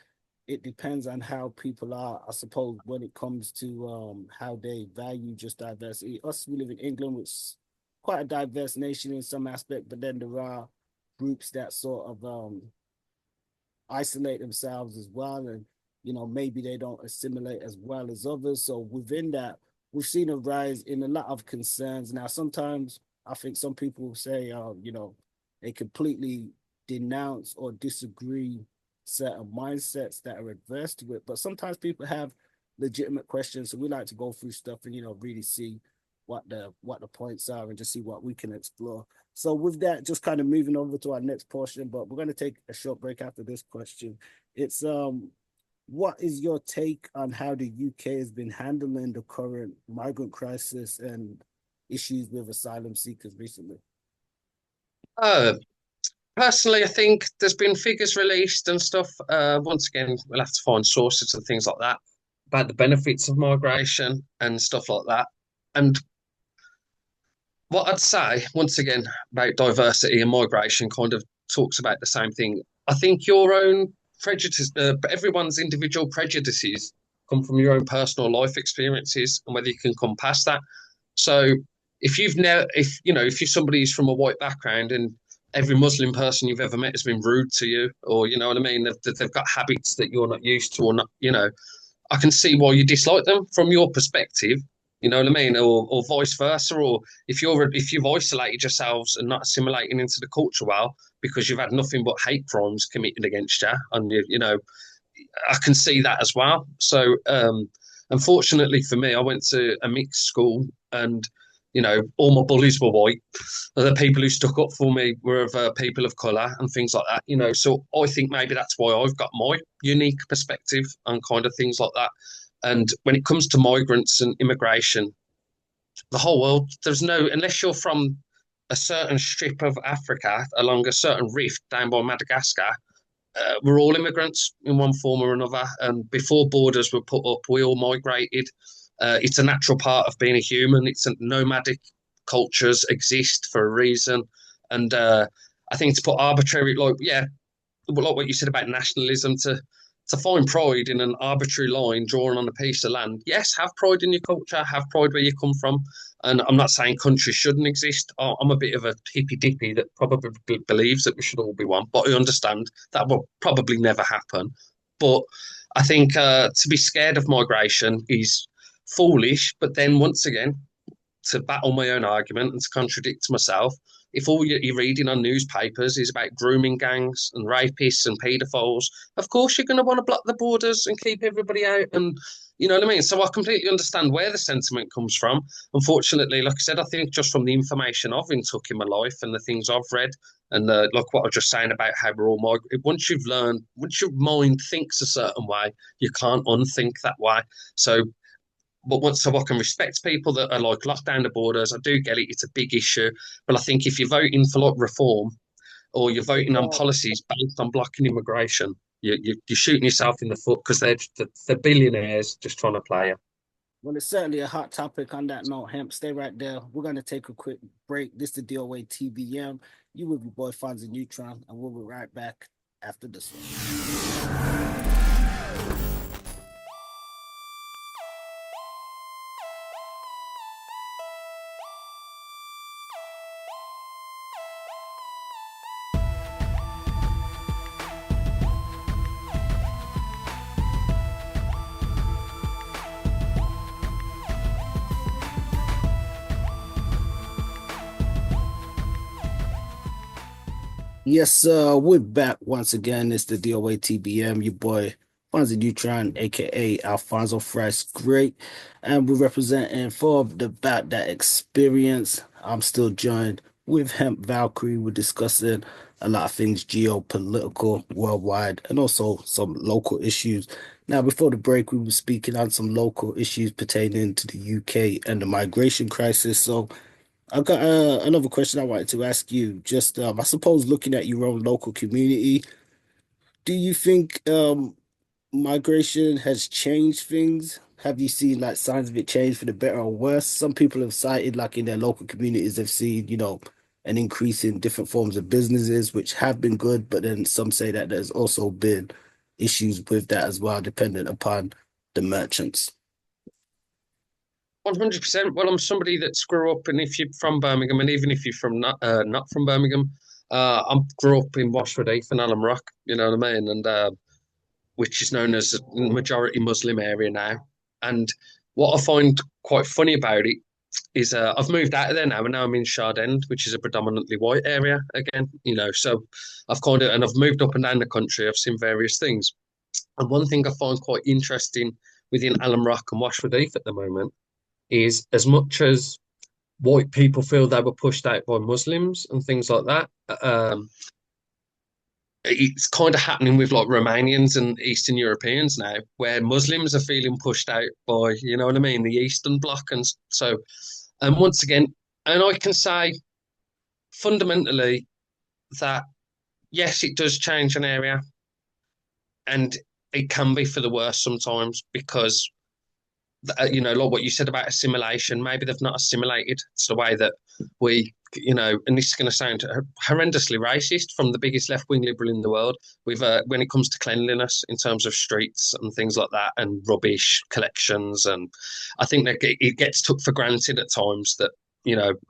it depends on how people are, I suppose, when it comes to how they value just diversity. Us, we live in England, which is quite a diverse nation in some aspect, but then there are groups that sort of isolate themselves as well, and maybe they don't assimilate as well as others. So within that, we've seen a rise in a lot of concerns. Now, sometimes I think some people say, they completely denounce or disagree certain mindsets that are adverse to it, but sometimes people have legitimate questions. So we like to go through stuff and really see what the points are and just see what we can explore. So with that, just kind of moving over to our next portion, but we're going to take a short break after this question. It's what is your take on how the UK has been handling the current migrant crisis and issues with asylum seekers recently? Uh, Personally, I think there's been figures released and stuff. Once again, we'll have to find sources and things like that about the benefits of migration and stuff like that. And what I'd say, once again, about diversity and migration kind of talks about the same thing. I think your own prejudice, everyone's individual prejudices come from your own personal life experiences and whether you can come past that. So if you're somebody who's from a white background and every Muslim person you've ever met has been rude to you, or you know what I mean, they've got habits that you're not used to, or not, I can see why you dislike them from your perspective. You know what I mean, or vice versa, or if you've isolated yourselves and not assimilating into the culture well because you've had nothing but hate crimes committed against you, and I can see that as well. So, unfortunately for me, I went to a mixed school, and all my bullies were white. The people who stuck up for me were of people of colour and things like that. So I think maybe that's why I've got my unique perspective on kind of things like that. And when it comes to migrants and immigration, the whole world, unless you're from a certain strip of Africa along a certain rift down by Madagascar, we're all immigrants in one form or another. And before borders were put up, we all migrated. It's a natural part of being a human. It's a nomadic cultures exist for a reason. And I think to put arbitrary, like what you said about nationalism, to find pride in an arbitrary line drawn on a piece of land. Yes, have pride in your culture, have pride where you come from. And I'm not saying countries shouldn't exist. I'm a bit of a hippy dippy that probably believes that we should all be one, but I understand that will probably never happen. But I think to be scared of migration is foolish. But then once again, to battle my own argument and to contradict myself, if all you're reading on newspapers is about grooming gangs and rapists and paedophiles, of course you're going to want to block the borders and keep everybody out. And you know what I mean? So I completely understand where the sentiment comes from. Unfortunately, like I said, I think just from the information I've been took in my life and the things I've read, and like what I was just saying about how we're all once you've learned, once your mind thinks a certain way, you can't unthink that way. So, but once so I can respect people that are like locked down the borders. I do get it; it's a big issue. But I think if you're voting for like reform or you're voting on policies based on blocking immigration, you're shooting yourself in the foot because they're billionaires just trying to play you. Well, it's certainly a hot topic. On that note, Hemp, stay right there. We're going to take a quick break. This is the DOA TBM. You with your boy Fonzie Neutron, and we'll be right back after this one. Yes, sir. We're back once again. It's the DOA TBM, your boy Fonzie Neutron, aka Alfonso Fresh Great. And we're representing for the Bout Dat Xperience. I'm still joined with Hemp Valkyrie. We're discussing a lot of things geopolitical, worldwide, and also some local issues. Now, before the break, we were speaking on some local issues pertaining to the UK and the migration crisis. So I've got another question I wanted to ask you. Just, I suppose, looking at your own local community, do you think migration has changed things? Have you seen like signs of it change for the better or worse? Some people have cited, like in their local communities, they've seen, an increase in different forms of businesses, which have been good, but then some say that there's also been issues with that as well, dependent upon the merchants. 100%. Well, I'm somebody that's grew up, and if you're from Birmingham, and even if you're from not from Birmingham, I grew up in Washford Heath and Alum Rock. You know what I mean, and which is known as a majority Muslim area now. And what I find quite funny about it is I've moved out of there now, and now I'm in Shard End, which is a predominantly white area again. You know, so I've moved up and down the country. I've seen various things, and one thing I find quite interesting within Alum Rock and Washford Heath at the moment is as much as white people feel they were pushed out by Muslims and things like that. It's kind of happening with like Romanians and Eastern Europeans now, where Muslims are feeling pushed out by, you know what I mean, the Eastern Bloc. And so, and once again, and I can say fundamentally that yes, it does change an area, and it can be for the worse sometimes because like what you said about assimilation, maybe they've not assimilated. It's the way that we, and this is going to sound horrendously racist from the biggest left-wing liberal in the world. We've, when it comes to cleanliness in terms of streets and things like that and rubbish collections. And I think that it gets took for granted at times that,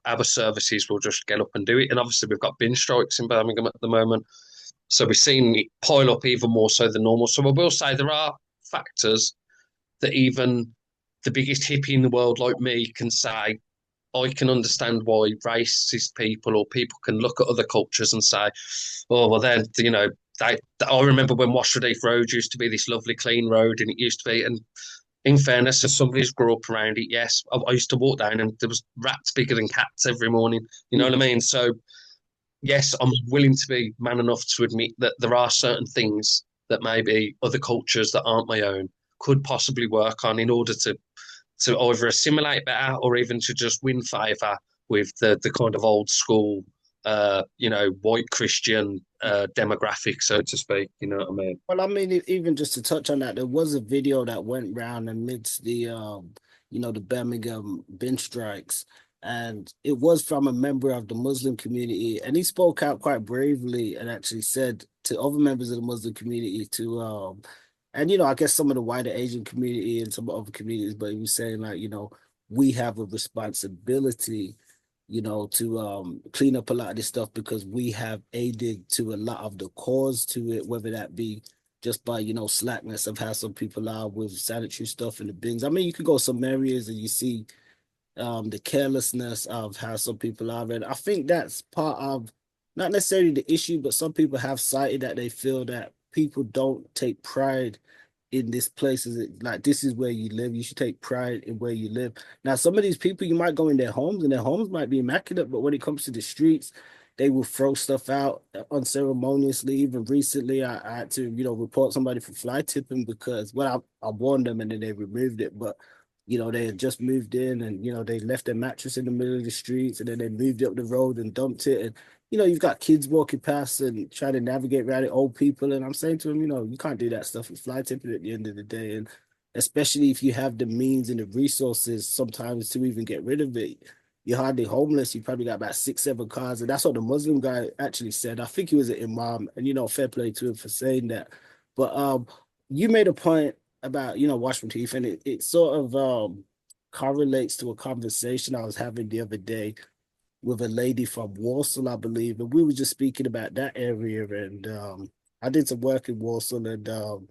our services will just get up and do it. And obviously we've got bin strikes in Birmingham at the moment. So we're seeing it pile up even more so than normal. So I will say there are factors that even the biggest hippie in the world like me can say, I can understand why racist people or people can look at other cultures and say, oh, well, then, I remember when Washford Heath Road used to be this lovely, clean road, and it used to be, and in fairness, as somebody who's grew up around it, yes, I used to walk down and there was rats bigger than cats every morning. You know what I mean? So, yes, I'm willing to be man enough to admit that there are certain things that maybe other cultures that aren't my own could possibly work on in order to either assimilate better or even to just win favour with the kind of old school, white Christian demographic, so to speak. You know what I mean? Well, I mean, even just to touch on that, there was a video that went round amidst the Birmingham bin strikes, and it was from a member of the Muslim community, and he spoke out quite bravely and actually said to other members of the Muslim community and I guess some of the wider Asian community and some other communities, but he was saying like, we have a responsibility, to clean up a lot of this stuff because we have aided to a lot of the cause to it, whether that be just by, slackness of how some people are with sanitary stuff in the bins. I mean, you could go some areas and you see the carelessness of how some people are. And I think that's part of not necessarily the issue, but some people have cited that they feel that people don't take pride in this place. Is it like this is where you live? You should take pride in where you live. Now, some of these people, you might go in their homes and their homes might be immaculate, but when it comes to the streets, they will throw stuff out unceremoniously. Even recently, I had to, report somebody for fly tipping because, well, I warned them and then they removed it. But, they had just moved in and, they left their mattress in the middle of the streets and then they moved up the road and dumped it. And, you've got kids walking past and trying to navigate around it, old people. And I'm saying to them, you can't do that stuff with fly tipping at the end of the day. And especially if you have the means and the resources sometimes to even get rid of it. You're hardly homeless. You probably got about 6, 7 cars. And that's what the Muslim guy actually said. I think he was an imam. And, fair play to him for saying that. But you made a point about, wash my teeth. And it sort of correlates to a conversation I was having the other day with a lady from Warsaw, I believe. And we were just speaking about that area. And I did some work in Warsaw. And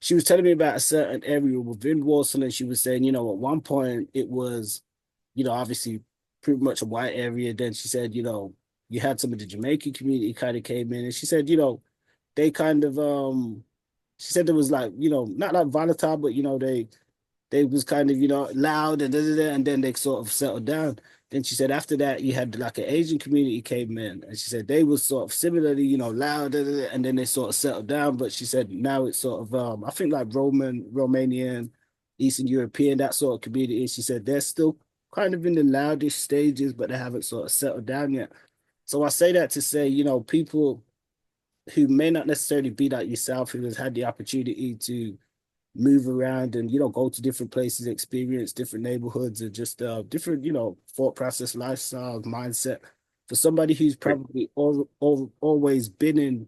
she was telling me about a certain area within Warsaw. And she was saying, at one point it was obviously pretty much a white area. Then she said, you had some of the Jamaican community kind of came in, and she said, they kind of she said there was like, not like volatile, but they was kind of, loud and and then they sort of settled down. Then she said after that you had like an Asian community came in, and she said they was sort of similarly, loud, and then they sort of settled down. But she said now it's sort of I think like Romanian, Eastern European, that sort of community. And she said they're still kind of in the loudish stages, but they haven't sort of settled down yet. So I say that to say, people who may not necessarily be like yourself, who has had the opportunity to move around and, go to different places, experience different neighborhoods and just different, thought process, lifestyle, mindset. For somebody who's probably always been in,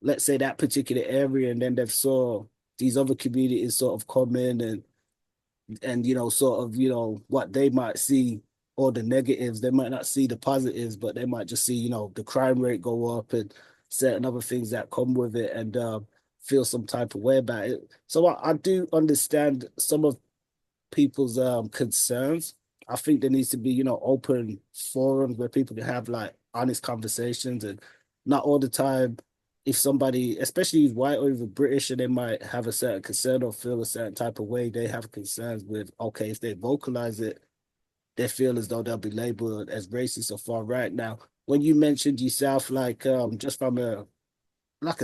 let's say, that particular area, and then they've saw these other communities sort of come in and sort of what they might see or the negatives, they might not see the positives, but they might just see the crime rate go up and certain other things that come with it, and feel some type of way about it. So I do understand some of people's concerns. I think there needs to be open forums where people can have like honest conversations, and not all the time if somebody, especially who's white or even British, and they might have a certain concern or feel a certain type of way, they have concerns with, okay, if they vocalize it, they feel as though they'll be labeled as racist or far right. Now, when you mentioned yourself, like just from a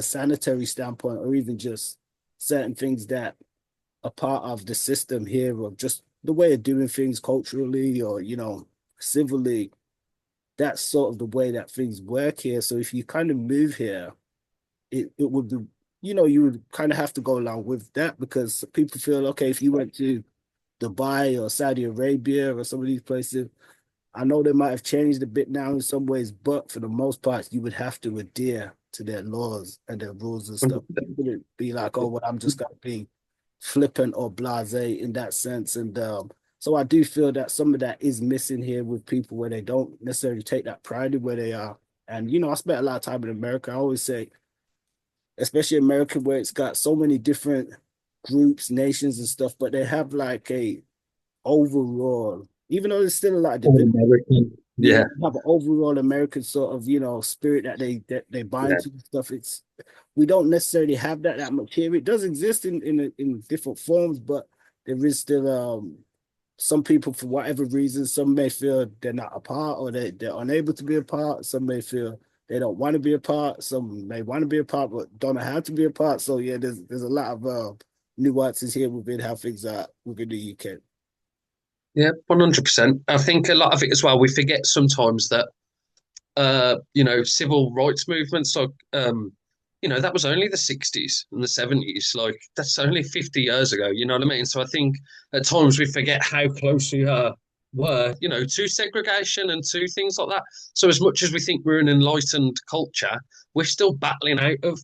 sanitary standpoint, or even just certain things that are part of the system here, or just the way of doing things culturally or, civilly, that's sort of the way that things work here. So if you kind of move here, it would be, you would kind of have to go along with that, because people feel, okay, if you went to Dubai or Saudi Arabia or some of these places, I know they might have changed a bit now in some ways, but for the most part, you would have to adhere to their laws and their rules and stuff. You wouldn't be like, oh, well, I'm just going to be flippant or blasé in that sense. And so I do feel that some of that is missing here with people, where they don't necessarily take that pride in where they are. And, I spent a lot of time in America. I always say, especially America, where it's got so many different groups, nations and stuff, but they have like a overall, even though there's still a lot of division, Yeah. have an overall American sort of, spirit that they bind to stuff. We don't necessarily have that much here. It does exist in different forms, but there is still some people, for whatever reason, some may feel they're not a part, or they're unable to be a part. Some may feel they don't want to be a part. Some may want to be a part, but don't know how to be a part. So yeah, there's a lot of nuances here within how things are within the UK. Yeah, 100%. I think a lot of it as well, we forget sometimes that civil rights movements, like that was only the 60s and the 70s. Like, that's only 50 years ago, you know what I mean? So I think at times we forget how close we were, to segregation and to things like that. So as much as we think we're an enlightened culture, we're still battling out of,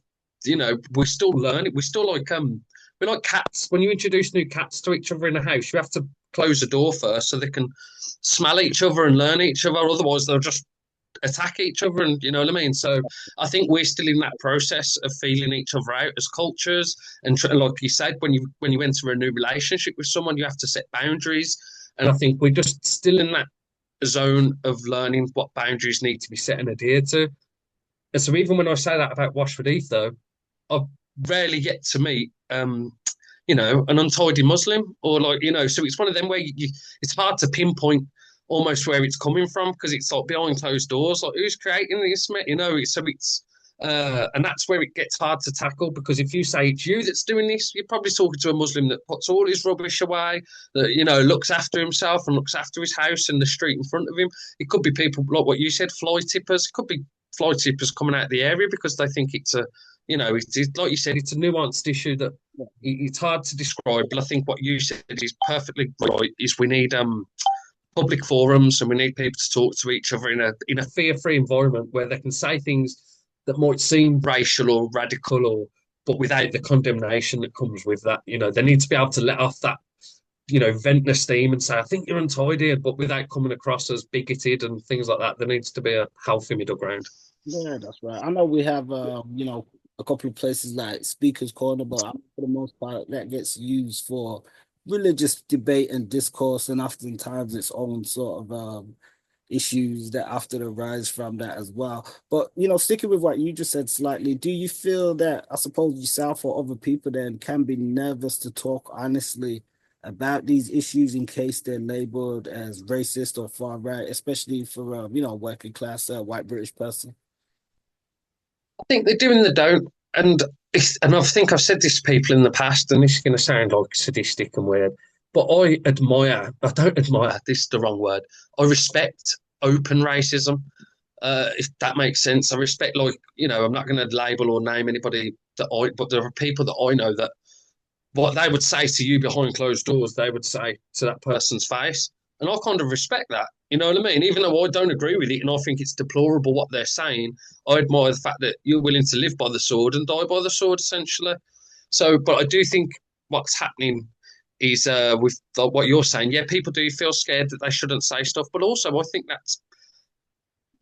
we're still learning. We're still like we're like cats. When you introduce new cats to each other in a house, you have to close the door first so they can smell each other and learn each other. Otherwise, they'll just attack each other, and you know what I mean. So I think we're still in that process of feeling each other out as cultures, and like you said, when you enter a new relationship with someone, you have to set boundaries, And I think we're just still in that zone of learning what boundaries need to be set and adhered to. And so even when I say that about Washford Heath, though, I've rarely get to meet, an untidy Muslim or so it's one of them where it's hard to pinpoint almost where it's coming from because it's like behind closed doors, like who's creating this, and that's where it gets hard to tackle because if you say it's you that's doing this, you're probably talking to a Muslim that puts all his rubbish away, that looks after himself and looks after his house and the street in front of him. It could be people like what you said, fly tippers. It could be fly tippers coming out of the area because they think it's it's like you said, it's a nuanced issue that it's hard to describe. But I think what you said is perfectly right. Is we need public forums and we need people to talk to each other in a fear-free environment where they can say things that might seem racial or radical but without the condemnation that comes with that. They need to be able to let off that, vent their steam and say, I think you're untidy, but without coming across as bigoted and things like that. There needs to be a healthy middle ground. Yeah, that's right. I know we have, a couple of places like Speaker's Corner, but for the most part, that gets used for religious debate and discourse, and oftentimes its own sort of issues that often arise from that as well. But sticking with what you just said slightly, do you feel that I suppose yourself or other people then can be nervous to talk honestly about these issues in case they're labeled as racist or far right, especially for working class white British person? I think they do and they don't. And I think I've said this to people in the past, and this is going to sound like sadistic and weird, but I don't admire, this is the wrong word. I respect open racism, if that makes sense. I respect, I'm not going to label or name anybody but there are people that I know that what they would say to you behind closed doors, they would say to that person's face. And I kind of respect that. You know what I mean? Even though I don't agree with it and I think it's deplorable what they're saying, I admire the fact that you're willing to live by the sword and die by the sword, essentially. So, but I do think what's happening is with what you're saying. Yeah, people do feel scared that they shouldn't say stuff, but also I think that's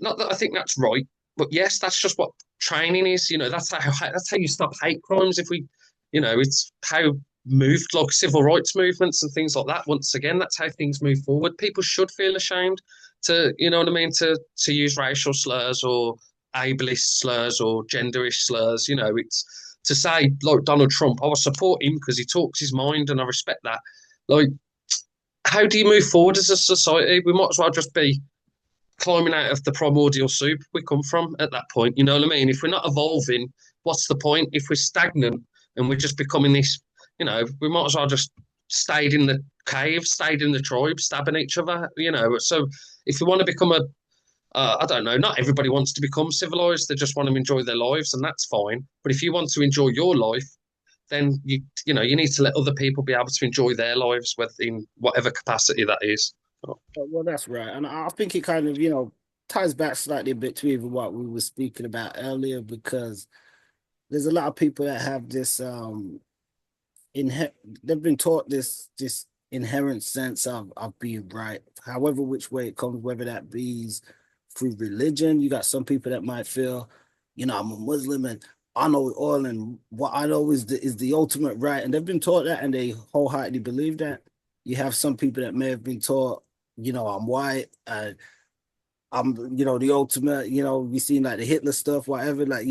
not that I think that's right, but yes, that's just what training is. That's how you stop hate crimes. If we, it's how moved like civil rights movements and things like that. Once again, that's how things move forward. People should feel ashamed to, to use racial slurs or ableist slurs or genderish slurs. It's to say like Donald Trump, I will support him because he talks his mind and I respect that. Like, how do you move forward as a society? We might as well just be climbing out of the primordial soup we come from at that point. You know what I mean? If we're not evolving, what's the point? If we're stagnant and we're just becoming this, we might as well just stayed in the cave, stayed in the tribe, stabbing each other, So if you want to become I don't know, not everybody wants to become civilized. They just want to enjoy their lives and that's fine. But if you want to enjoy your life, then you need to let other people be able to enjoy their lives in whatever capacity that is. Well, that's right. And I think it kind of, ties back slightly a bit to even what we were speaking about earlier, because there's a lot of people that have this they've been taught this inherent sense of being right, however which way it comes, whether that be through religion. You got some people that might feel, I'm a Muslim and I know it all, and what I know is the ultimate right, and they've been taught that, and they wholeheartedly believe that. You have some people that may have been taught, I'm white, and I'm, the ultimate, we seen like the Hitler stuff, whatever, like,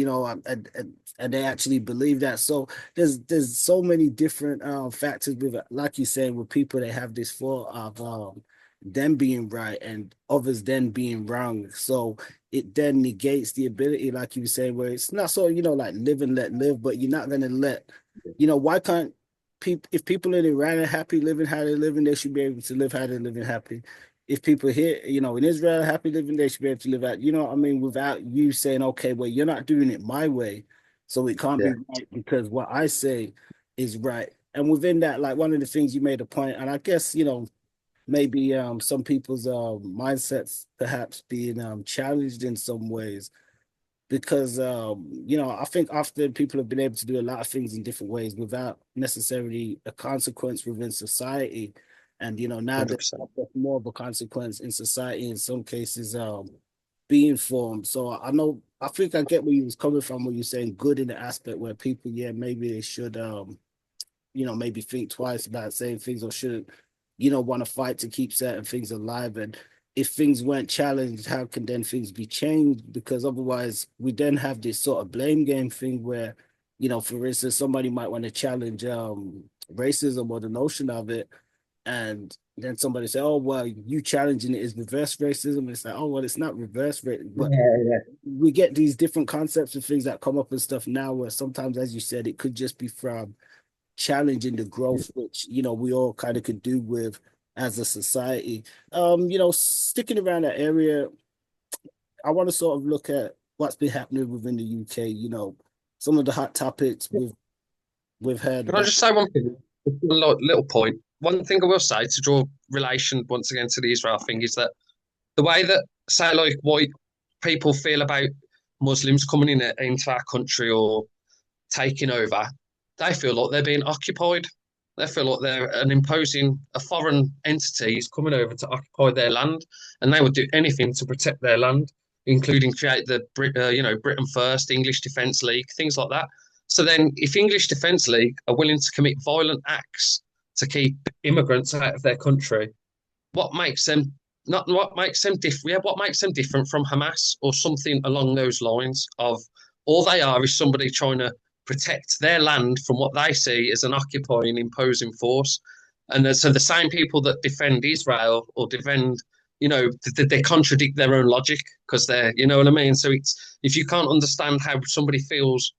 and they actually believe that. So there's so many different factors with it. Like you saying, with people that have this thought of them being right and others then being wrong. So it then negates the ability, like you were saying, where it's not so, like live and let live, but you're not gonna let, why can't people, if people in Iran are happy living how they're living, they should be able to live how they're living happy. If people here, in Israel, happy living, they should be able to live out, what I mean, without you saying, okay, well, you're not doing it my way, so it can't be right because what I say is right. And within that, like one of the things you made a point, and I guess, maybe some people's mindsets perhaps being challenged in some ways because I think often people have been able to do a lot of things in different ways without necessarily a consequence within society. And now there's more of a consequence in society in some cases being formed. So I think I get where you was coming from when you're saying good in the aspect where people, maybe they should maybe think twice about saying things or shouldn't want to fight to keep certain things alive. And if things weren't challenged, how can then things be changed? Because otherwise, we then have this sort of blame game thing where, for instance, somebody might want to challenge racism or the notion of it, and then somebody say, "Oh, well, you challenging it is reverse racism." It's like, "Oh, well, it's not reverse racism," but Yeah, we get these different concepts and things that come up and stuff now, where sometimes, as you said, it could just be from challenging the yeah. growth, which we all kind of could do with as a society. Sticking around that area, I want to sort of look at what's been happening within the UK. Some of the hot topics we've heard Can I about. just say one thing? Just a little point. One thing I will say to draw relation once again to the Israel thing is that the way that, say, like white people feel about Muslims coming into our country or taking over, they feel like they're being occupied. They feel like they're a foreign entity is coming over to occupy their land, and they would do anything to protect their land, including create the Britain First, English Defence League, things like that. So then, if English Defence League are willing to commit violent acts to keep immigrants out of their country, what makes them not what makes them different? Yeah, what makes them different from Hamas or something along those lines? Of all they are is somebody trying to protect their land from what they see as an occupying, imposing force. And so the same people that defend Israel or defend, they contradict their own logic because you know what I mean? So it's, if you can't understand how somebody feels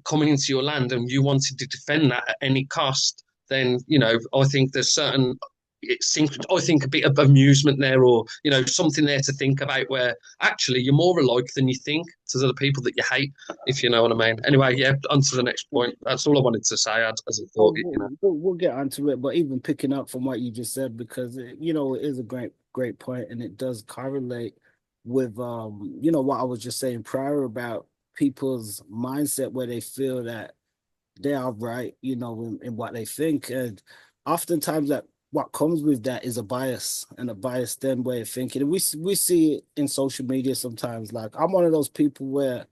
coming into your land and you wanted to defend that at any cost, then, I think there's certain, I think a bit of amusement there, or something there to think about, where actually you're more alike than you think to the people that you hate, if you know what I mean. Anyway, yeah, on to the next point. That's all I wanted to say as a Well, thought. we'll get onto it, but even picking up from what you just said, because it is a great point, and it does correlate with what I was just saying prior about people's mindset, where they feel that they are right, in what they think, and oftentimes that what comes with that is a bias, and a biased then way of thinking, and we see it in social media sometimes. Like, I'm one of those people where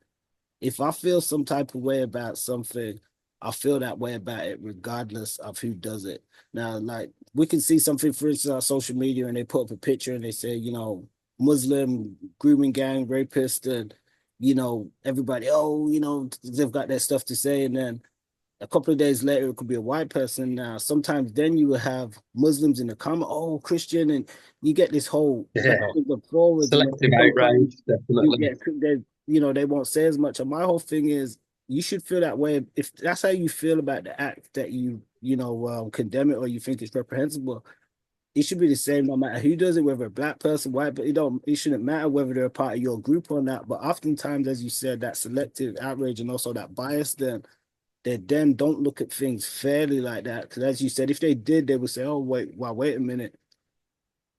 if I feel some type of way about something, I feel that way about it regardless of who does it. Now, like, we can see something, for instance, on social media, and they put up a picture and they say, Muslim grooming gang rapist, and everybody, oh, they've got their stuff to say, and then a couple of days later, it could be a white person. Now, sometimes then you will have Muslims in the comment, oh, Christian, and you get this whole Yeah, backwards and forwards, and selective then sometimes outrage, you definitely. get they won't say as much. And my whole thing is, you should feel that way if that's how you feel about the act, that condemn it or you think it's reprehensible. It should be the same no matter who does it, whether a black person, white, but it shouldn't matter whether they're a part of your group or not. But oftentimes, as you said, that selective outrage and also that bias, then they then don't look at things fairly like that. Because as you said, if they did, they would say, "Oh, wait a minute."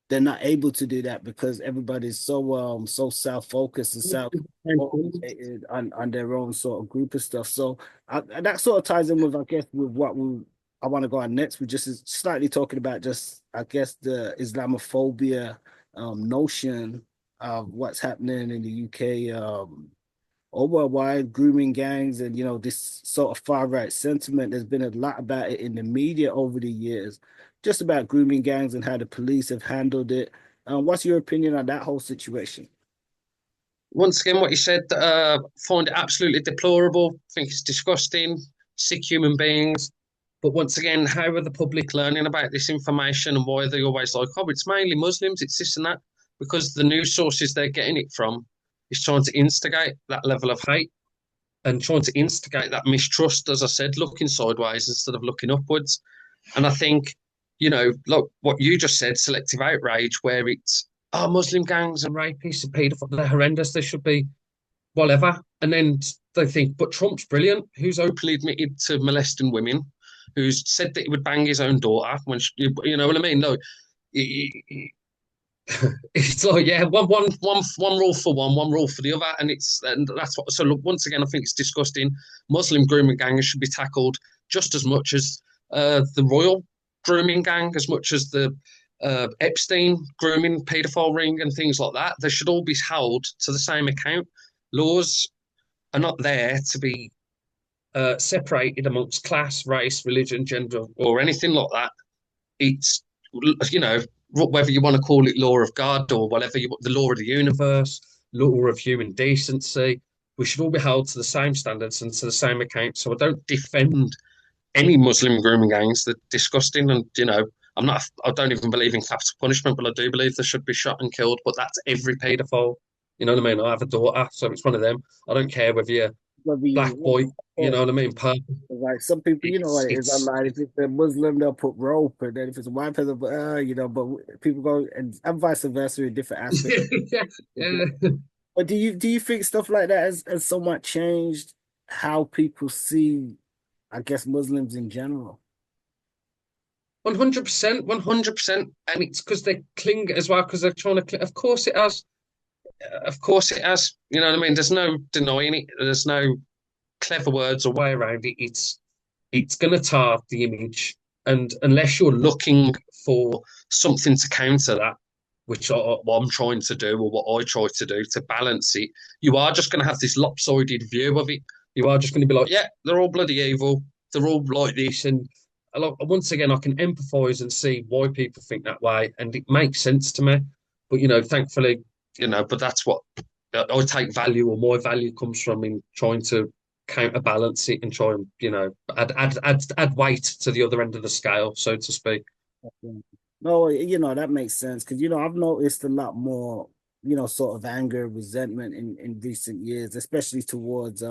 They're not able to do that because everybody's so self-focused and self-orientated on their own sort of group of stuff. So that sort of ties in with, I guess, with what I want to go on next. We just is slightly talking about just, I guess, the Islamophobia notion of what's happening in the UK, or worldwide, grooming gangs, and this sort of far right sentiment. There's been a lot about it in the media over the years, just about grooming gangs and how the police have handled it. What's your opinion on that whole situation? Once again, what you said, find it absolutely deplorable. Think it's disgusting, sick human beings. But once again, how are the public learning about this information, and why are they always like, oh, it's mainly Muslims, it's this and that? Because the news sources they're getting it from is trying to instigate that level of hate and trying to instigate that mistrust, as I said, looking sideways instead of looking upwards. And I think, like what you just said, selective outrage, where it's, oh, Muslim gangs and rapists and paedophiles, they're horrendous, they should be whatever. And then they think, but Trump's brilliant, who's openly admitted to molesting women, who's said that he would bang his own daughter when you know what I mean? No, it's like, yeah, one rule for one rule for the other, and that's what. So look, once again, I think it's disgusting. Muslim grooming gangs should be tackled just as much as the royal grooming gang, as much as the Epstein grooming paedophile ring and things like that. They should all be held to the same account. Laws are not there to be separated amongst class, race, religion, gender, or anything like that. It's you know, whether you want to call it law of God or whatever the law of the universe, law of human decency, we should all be held to the same standards and to the same account. So I don't defend any Muslim grooming gangs. They're disgusting, and I don't even believe in capital punishment, but I do believe they should be shot and killed. But that's every paedophile. You know what I mean? I have a daughter, so it's one of them. I don't care whether you're Whether black, you, white, you know what I mean? like some people, you know what it is It's online. If it's a Muslim, they'll put rope, and then if it's a white person, but people go and vice versa in different aspects. yeah, yeah. But do you think stuff like that has somewhat changed how people see, I guess, Muslims in general? 100%, 100%. And it's because they cling as well, because they're trying to cling. Of course it has. Of course it has. You know what I mean? There's no denying it. There's no clever words or way around it. It's going to tar the image. And unless you're looking for something to counter that, which what I'm trying to do or what I try to do to balance it, you are just going to have this lopsided view of it. You are just going to be like, yeah, they're all bloody evil. They're all like this. And once again, I can empathise and see why people think that way. And it makes sense to me. But, thankfully, but that's what I take value, or my value comes from in trying to counterbalance it and try and add weight to the other end of the scale, so to speak. No, that makes sense because I've noticed a lot more, sort of anger, resentment in recent years, especially towards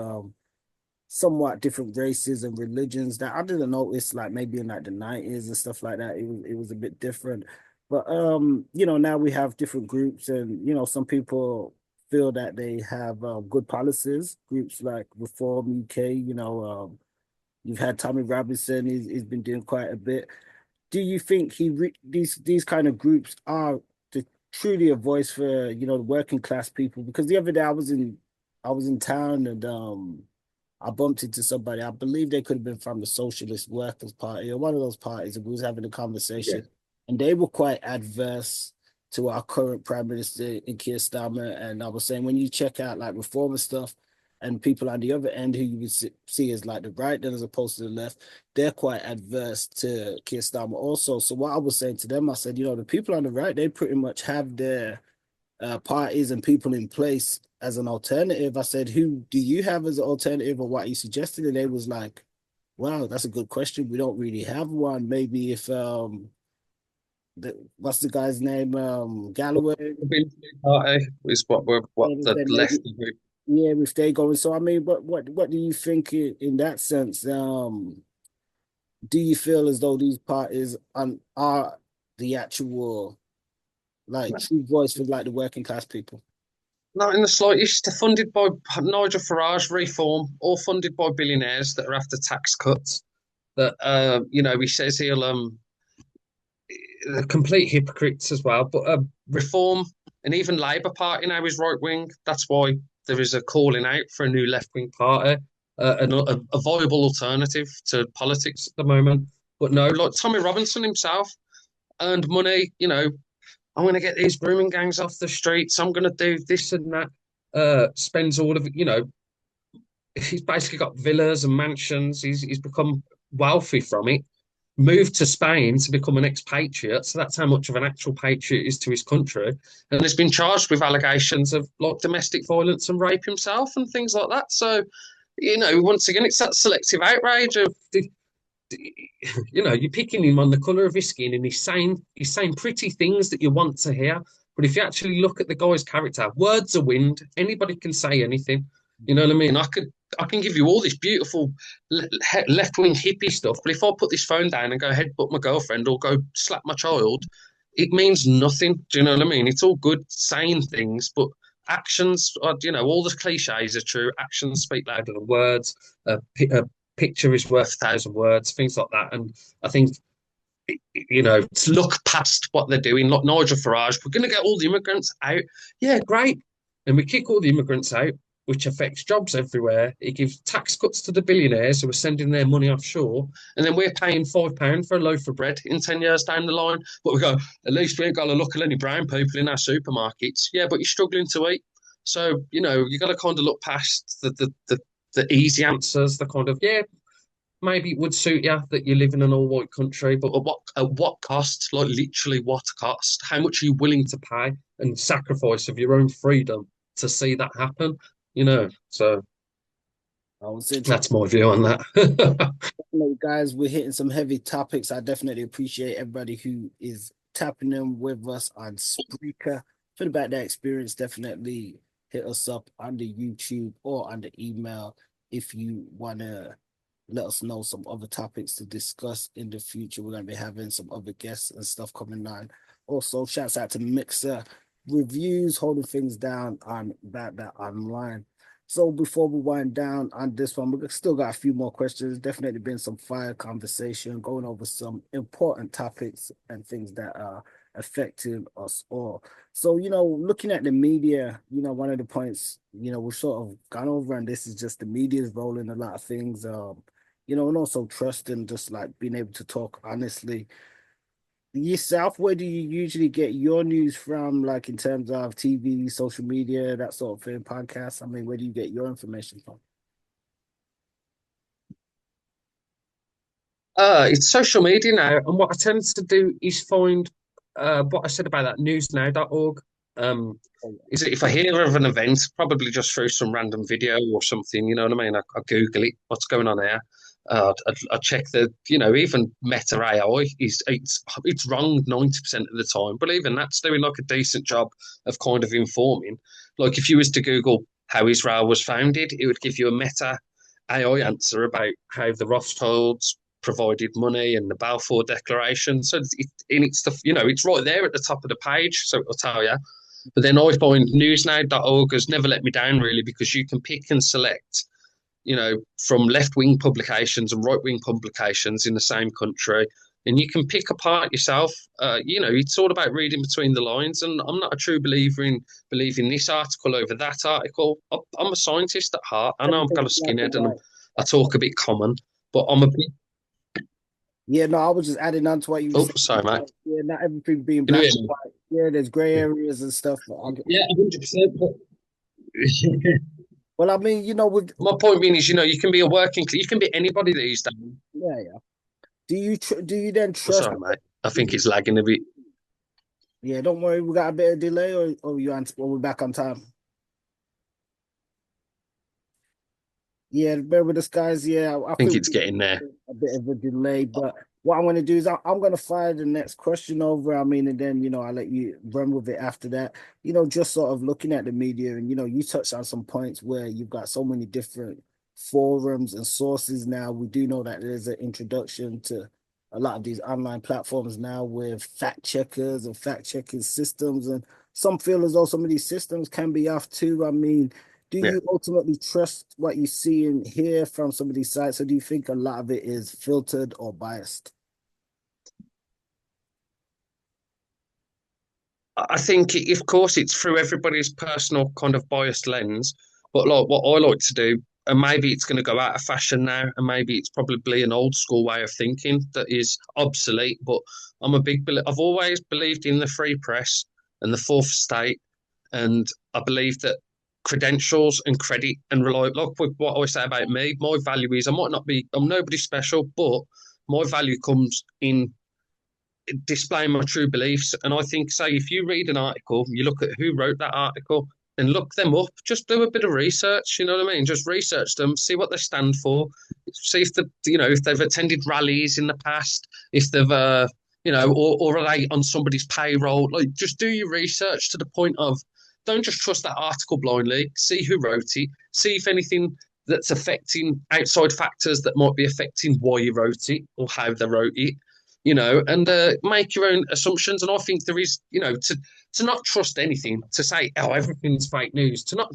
somewhat different races and religions that I didn't notice like maybe in like the 90s and stuff like that. It was a bit different. But now we have different groups and some people feel that they have good policies, groups like Reform UK, you've had Tommy Robinson, he's been doing quite a bit. Do you think these kind of groups are truly a voice for the working class people? Because the other day I was in town and I bumped into somebody. I believe they could have been from the Socialist Workers Party or one of those parties, and we was having a Yeah. conversation, and they were quite adverse to our current Prime Minister in Keir Starmer. And I was saying when you check out like reformer stuff and people on the other end who you would see as like the right then as opposed to the left, they're quite adverse to Keir Starmer also. So what I was saying to them, I said, the people on the right, they pretty much have their parties and people in place as an alternative. I said, who do you have as an alternative or what you suggested? And they was like, wow, that's a good question. We don't really have one. Maybe if what's the guy's name? Galloway. Party is what the left. Yeah, if they going. So I mean, what do you think in that sense? Do you feel as though these parties are the actual like true voice for like the working class people? Not in the slightest. They're funded by Nigel Farage, Reform, all funded by billionaires that are after tax cuts. That he says he'll complete hypocrites as well. But Reform and even Labour Party now is right wing. That's why there is a calling out for a new left wing party, a viable alternative to politics at the moment. But no, like Tommy Robinson himself earned money. I'm going to get these grooming gangs off the streets. I'm going to do this and that. Spends all of it. He's basically got villas and mansions. He's become wealthy from it. Moved to Spain to become an expatriate. So that's how much of an actual patriot is to his country. And has been charged with allegations of like domestic violence and rape himself and things like that. So, once again, it's that selective outrage of you're picking him on the colour of his skin and he's saying pretty things that you want to hear. But if you actually look at the guy's character, words are wind. Anybody can say anything. You know what I mean? I can give you all this beautiful left wing hippie stuff, but if I put this phone down and go headbutt my girlfriend or go slap my child, it means nothing. Do you know what I mean? It's all good saying things, but actions, all the cliches are true. Actions speak louder than words. A picture is worth 1,000 words, things like that. And I think, to look past what they're doing, like Nigel Farage, we're going to get all the immigrants out. Yeah, great. And we kick all the immigrants out, which affects jobs everywhere. It gives tax cuts to the billionaires who are sending their money offshore. And then we're paying £5 for a loaf of bread in 10 years down the line. But we go, at least we ain't got to look at any brown people in our supermarkets. Yeah, but you're struggling to eat. So, you got to kind of look past the easy answers, the kind of, yeah, maybe it would suit you that you live in an all-white country, but at what cost? Like literally what cost? How much are you willing to pay and sacrifice of your own freedom to see that happen? So I was interested. that's my view on that. Like, guys, we're hitting some heavy topics. I definitely appreciate everybody who is tapping in with us on Spreaker. For the Bout Dat Experience, definitely hit us up on the YouTube or on the email if you want to let us know some other topics to discuss in the future. We're going to be having some other guests and stuff coming on. Also, shouts out to Mixer Reviews, holding things down on Bout Dat Online. So before we wind down on this one, we've still got a few more questions. Definitely been some fire conversation, going over some important topics and things that are affecting us all. So, looking at the media, one of the points, we've sort of gone over, and this is just the media's role in a lot of things, and also trust and just like being able to talk honestly. Yourself, where do you usually get your news from, like in terms of TV, social media, that sort of thing, podcasts? I mean, where do you get your information from? It's social media now, and what I tend to do is find what I said about that newsnow.org. Oh, Is it if I hear of an event, probably just through some random video or something, you know what I mean? I Google it, what's going on here. I check even Meta AI it's wrong 90% of the time, but even that's doing like a decent job of kind of informing. Like if you was to Google how Israel was founded, it would give you a Meta AI answer about how the Rothschilds provided money and the Balfour Declaration. So it's right there at the top of the page, so it'll tell you. But then I find newsnow.org has never let me down really because you can pick and select, from left wing publications and right wing publications in the same country. And you can pick apart yourself. It's all about reading between the lines. And I'm not a true believer in believing this article over that article. I'm a scientist at heart. I know I've got a everything's black and skinhead and white. I talk a bit common, but I'm a bit. Yeah, no, I was just adding on to what you were Oh, saying. sorry, mate. Yeah, not everything being Can you black hear and me? white. Yeah, there's gray areas and stuff. Yeah, 100%. Well, I mean, with My point being is, you can be you can be anybody these days. yeah, yeah. Do you then Oh, trust? sorry, mate. I think it's lagging a bit. Yeah, don't worry, we got a bit of delay, or we back on time. Yeah, bear with us, guys. Yeah, I I think feel it's getting there. a bit of a delay, but what I'm going to do is I'm going to fire the next question over. I mean, and then I'll let you run with it after that. Just sort of looking at the media, and you touched on some points where you've got so many different forums and sources now. We do know that there's an introduction to a lot of these online platforms now with fact checkers and fact checking systems, and some feel as though some of these systems can be off too. I mean, do Yeah. you ultimately trust what you see and hear from some of these sites, or do you think a lot of it is filtered or biased? I think, of course, it's through everybody's personal kind of biased lens. But like what I like to do, and maybe it's going to go out of fashion now, and maybe it's probably an old school way of thinking that is obsolete. But I've always believed in the free press and the fourth estate, and I believe that credentials and credit and rely. Like with what I say about me, my value is I'm nobody special, but my value comes in displaying my true beliefs. And I think, say, if you read an article, you look at who wrote that article and look them up, just do a bit of research, you know what I mean? Just research them, see what they stand for, see if they've attended rallies in the past, if they've, or are they on somebody's payroll? Like, just do your research to the point of don't just trust that article blindly, see who wrote it, see if anything that's affecting outside factors that might be affecting why you wrote it or how they wrote it, and make your own assumptions. And I think there is, to not trust anything, to say, oh, everything's fake news, to not,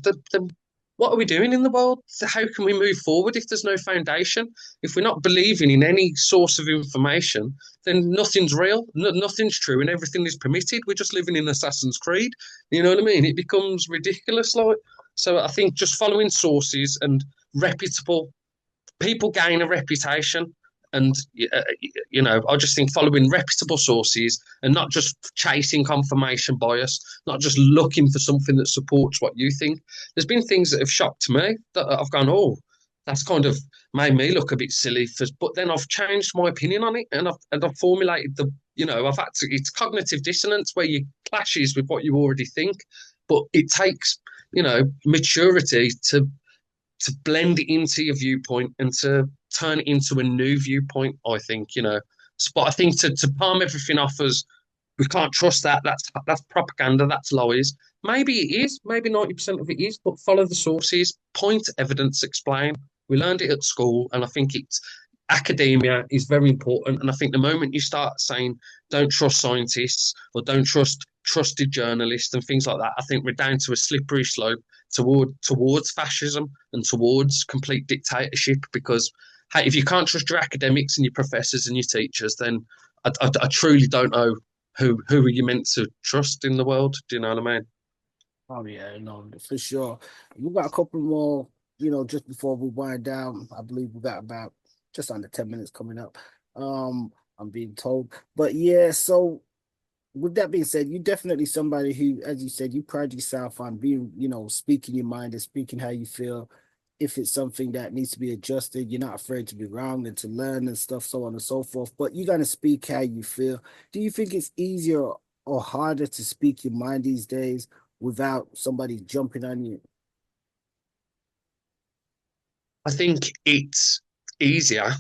what are we doing in the world? How can we move forward if there's no foundation? If we're not believing in any source of information, then nothing's real, nothing's true, and everything is permitted. We're just living in Assassin's Creed. You know what I mean? It becomes ridiculous. So I think just following sources and reputable people gain a reputation. And, I just think following reputable sources and not just chasing confirmation bias, not just looking for something that supports what you think. There's been things that have shocked me that I've gone, oh, that's kind of made me look a bit silly. But then I've changed my opinion on it, and I've formulated I've had to. It's cognitive dissonance where you clashes with what you already think, but it takes maturity to blend it into your viewpoint and to turn it into a new viewpoint. I think but I think to palm everything off as we can't trust that. That's propaganda. That's lies. Maybe it is. Maybe 90% of it is. But follow the sources. Point, evidence, explain. We learned it at school, and I think it's academia is very important. And I think the moment you start saying don't trust scientists or don't trust trusted journalists and things like that, I think we're down to a slippery slope towards fascism and towards complete dictatorship. Because hey, if you can't trust your academics and your professors and your teachers, then I truly don't know who are you meant to trust in the world? Do you know what I mean? Oh yeah, no, for sure. We got a couple more, just before we wind down. I believe we got about just under 10 minutes coming up. I'm being told. But yeah, so with that being said, you're definitely somebody who, as you said, you pride yourself on being, speaking your mind and speaking how you feel. If it's something that needs to be adjusted, you're not afraid to be wrong and to learn and stuff, so on and so forth. But you're gonna speak how you feel. Do you think it's easier or harder to speak your mind these days without somebody jumping on you? I think it's easier,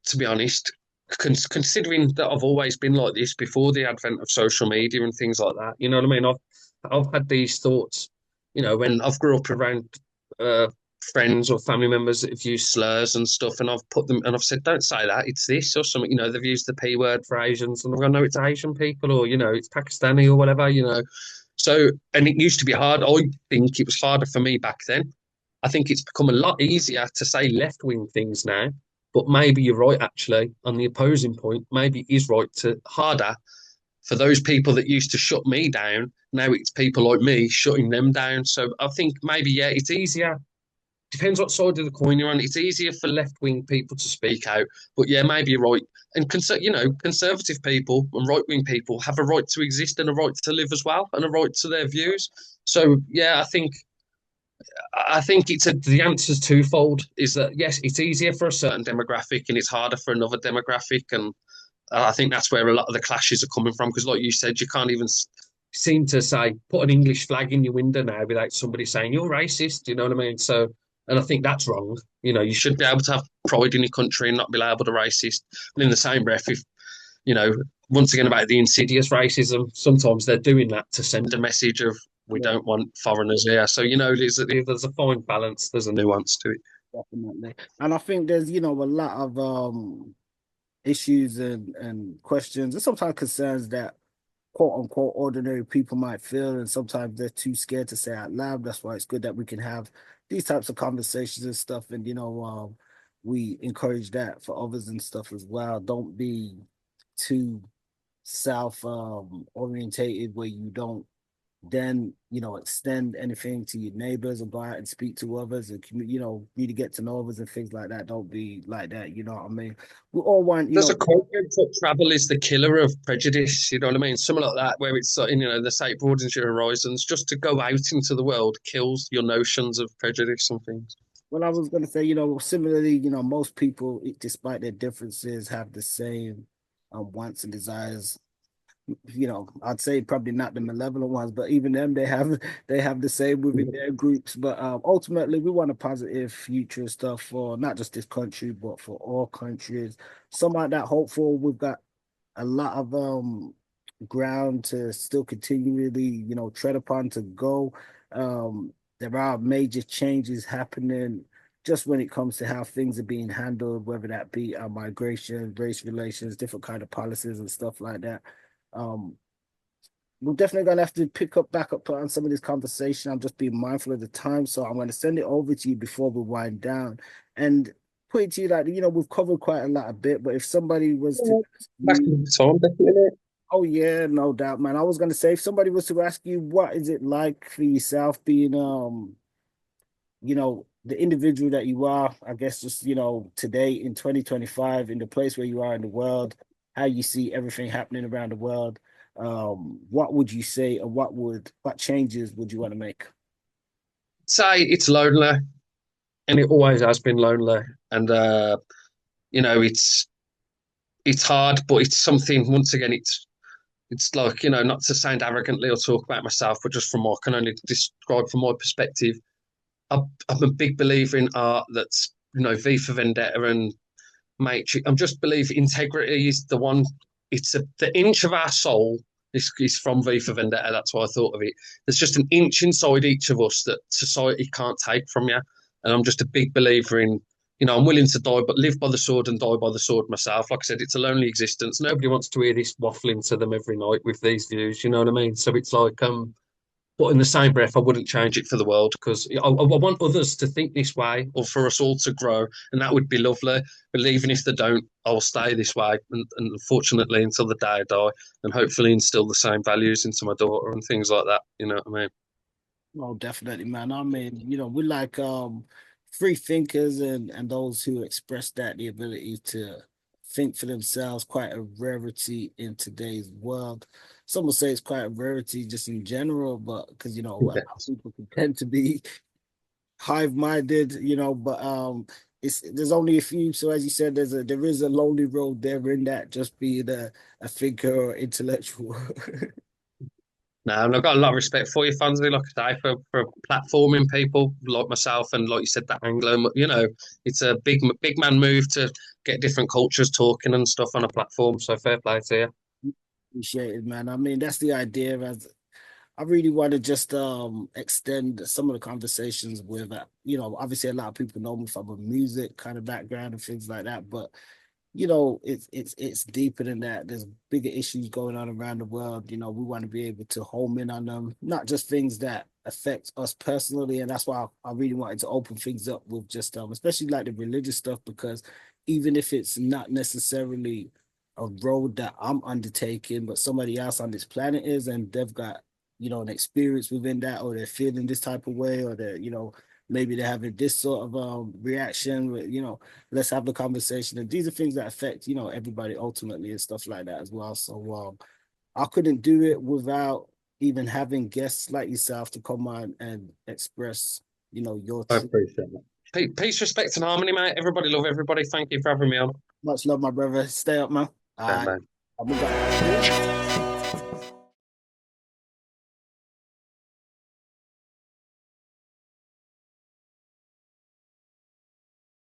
to be honest, considering that I've always been like this before the advent of social media and things like that. You know what I mean? I've had these thoughts, when I've grew up around uh, friends or family members that have used slurs and stuff, and I've put them and I've said, "Don't say that. It's this or something." They've used the P word for Asians, and I've gone, "No, it's Asian people," or it's Pakistani or whatever. So, and it used to be hard. I think it was harder for me back then. I think it's become a lot easier to say left wing things now, but maybe you're right, actually, on the opposing point. Maybe it is right to harder for those people that used to shut me down. Now it's people like me shutting them down. So I think maybe, yeah, it's easier. Depends what side of the coin you're on. It's easier for left wing people to speak out, but yeah, maybe you're right. And conservative people and right wing people have a right to exist and a right to live as well, and a right to their views. So yeah, I think the answer's twofold. Is that yes, it's easier for a certain demographic and it's harder for another demographic, and I think that's where a lot of the clashes are coming from. Because, like you said, you can't even seem to say put an English flag in your window now without somebody saying you're racist. You know what I mean? So, and I think that's wrong. You should be able to have pride in your country and not be labelled a racist. And in the same breath, if you know, once again about the insidious racism, sometimes they're doing that to send a message of we Yeah, don't want foreigners here. So there's a fine balance. There's a nuance to it. definitely. And I think there's, a lot of issues and questions and sometimes concerns that quote unquote ordinary people might feel, and sometimes they're too scared to say out loud. That's why it's good that we can have these types of conversations and stuff, and we encourage that for others and stuff as well. Don't be too self orientated where you don't then extend anything to your neighbors or go out and speak to others and need to get to know others and things like that. Don't be like that, you know what I mean? We all want, There's a quote that travel is the killer of prejudice. You know what I mean? Something like that, where it's the site broadens your horizons. Just to go out into the world kills your notions of prejudice and things. well, I was gonna say, similarly, most people, despite their differences, have the same wants and desires. I'd say probably not the malevolent ones, but even them, they have the same within their groups. But ultimately, we want a positive future stuff for not just this country, but for all countries. Some like that hopeful. We've got a lot of ground to still continually, tread upon to go. There are major changes happening just when it comes to how things are being handled, whether that be migration, race relations, different kind of policies and stuff like that. Um, we're definitely gonna have to pick up back up on some of this conversation. I'm just being mindful of the time, so I'm going to send it over to you before we wind down and put it to you that we've covered quite a lot of bit. But if somebody was to ask Back you, in time, definitely. oh yeah, no doubt, man. I was going to say if somebody was to ask you, what is it like for yourself being the individual that you are, I guess just, today in 2025, in the place where you are in the world, how you see everything happening around the world, what would you say, or what changes would you want to make? Say it's lonely. and it always has been lonely. And you know, it's hard, but it's something. Once again, it's like, you know, not to sound arrogantly or talk about myself, but just from what I can only describe from my perspective. I'm a big believer in art that's, you know, V for Vendetta and Matrix. I'm just believe integrity is the one. It's the inch of our soul is from V for Vendetta. That's why I thought of it. There's just an inch inside each of us that society can't take from you. And I'm just a big believer in, you know, I'm willing to die, but live by the sword and die by the sword myself. Like I said, it's a lonely existence. Nobody wants to hear this waffling to them every night with these views. You know what I mean? So it's like, but in the same breath, I wouldn't change it for the world because I want others to think this way or for us all to grow, and that would be lovely. But even if they don't, I'll stay this way, and unfortunately, until the day I die, and hopefully instill the same values into my daughter and things like that. You know what I mean? Oh, definitely, man. I mean, we like free thinkers and those who express that the ability to think for themselves, quite a rarity in today's world. Some will say it's quite a rarity just in general, but because Yeah. people can tend to be hive-minded, but it's there's only a few. So as you said, there is a lonely road there in that just being a thinker or intellectual. No, and I've got a lot of respect for you, Fonzie, like I say, for platforming people like myself and like you said, that Anglo, you know, it's a big man move to get different cultures talking and stuff on a platform. So fair play to you. Appreciate it, man. I mean, that's the idea. As I really want to just extend some of the conversations with obviously a lot of people know me from a music kind of background and things like that, but it's deeper than that. There's bigger issues going on around the world. We want to be able to home in on them, not just things that affect us personally. And that's why I really wanted to open things up with just especially like the religious stuff, because even if it's not necessarily a road that I'm undertaking, but somebody else on this planet is, and they've got, an experience within that, or they're feeling this type of way, or they're, maybe they're having this sort of reaction with, let's have the conversation. And these are things that affect, everybody ultimately and stuff like that as well. So I couldn't do it without even having guests like yourself to come on and express, your I appreciate that. Peace, respect, and harmony, mate. Everybody love everybody. Thank you for having me on. much love, my brother. Stay up, man. All Yeah, right. man. I'm gonna go.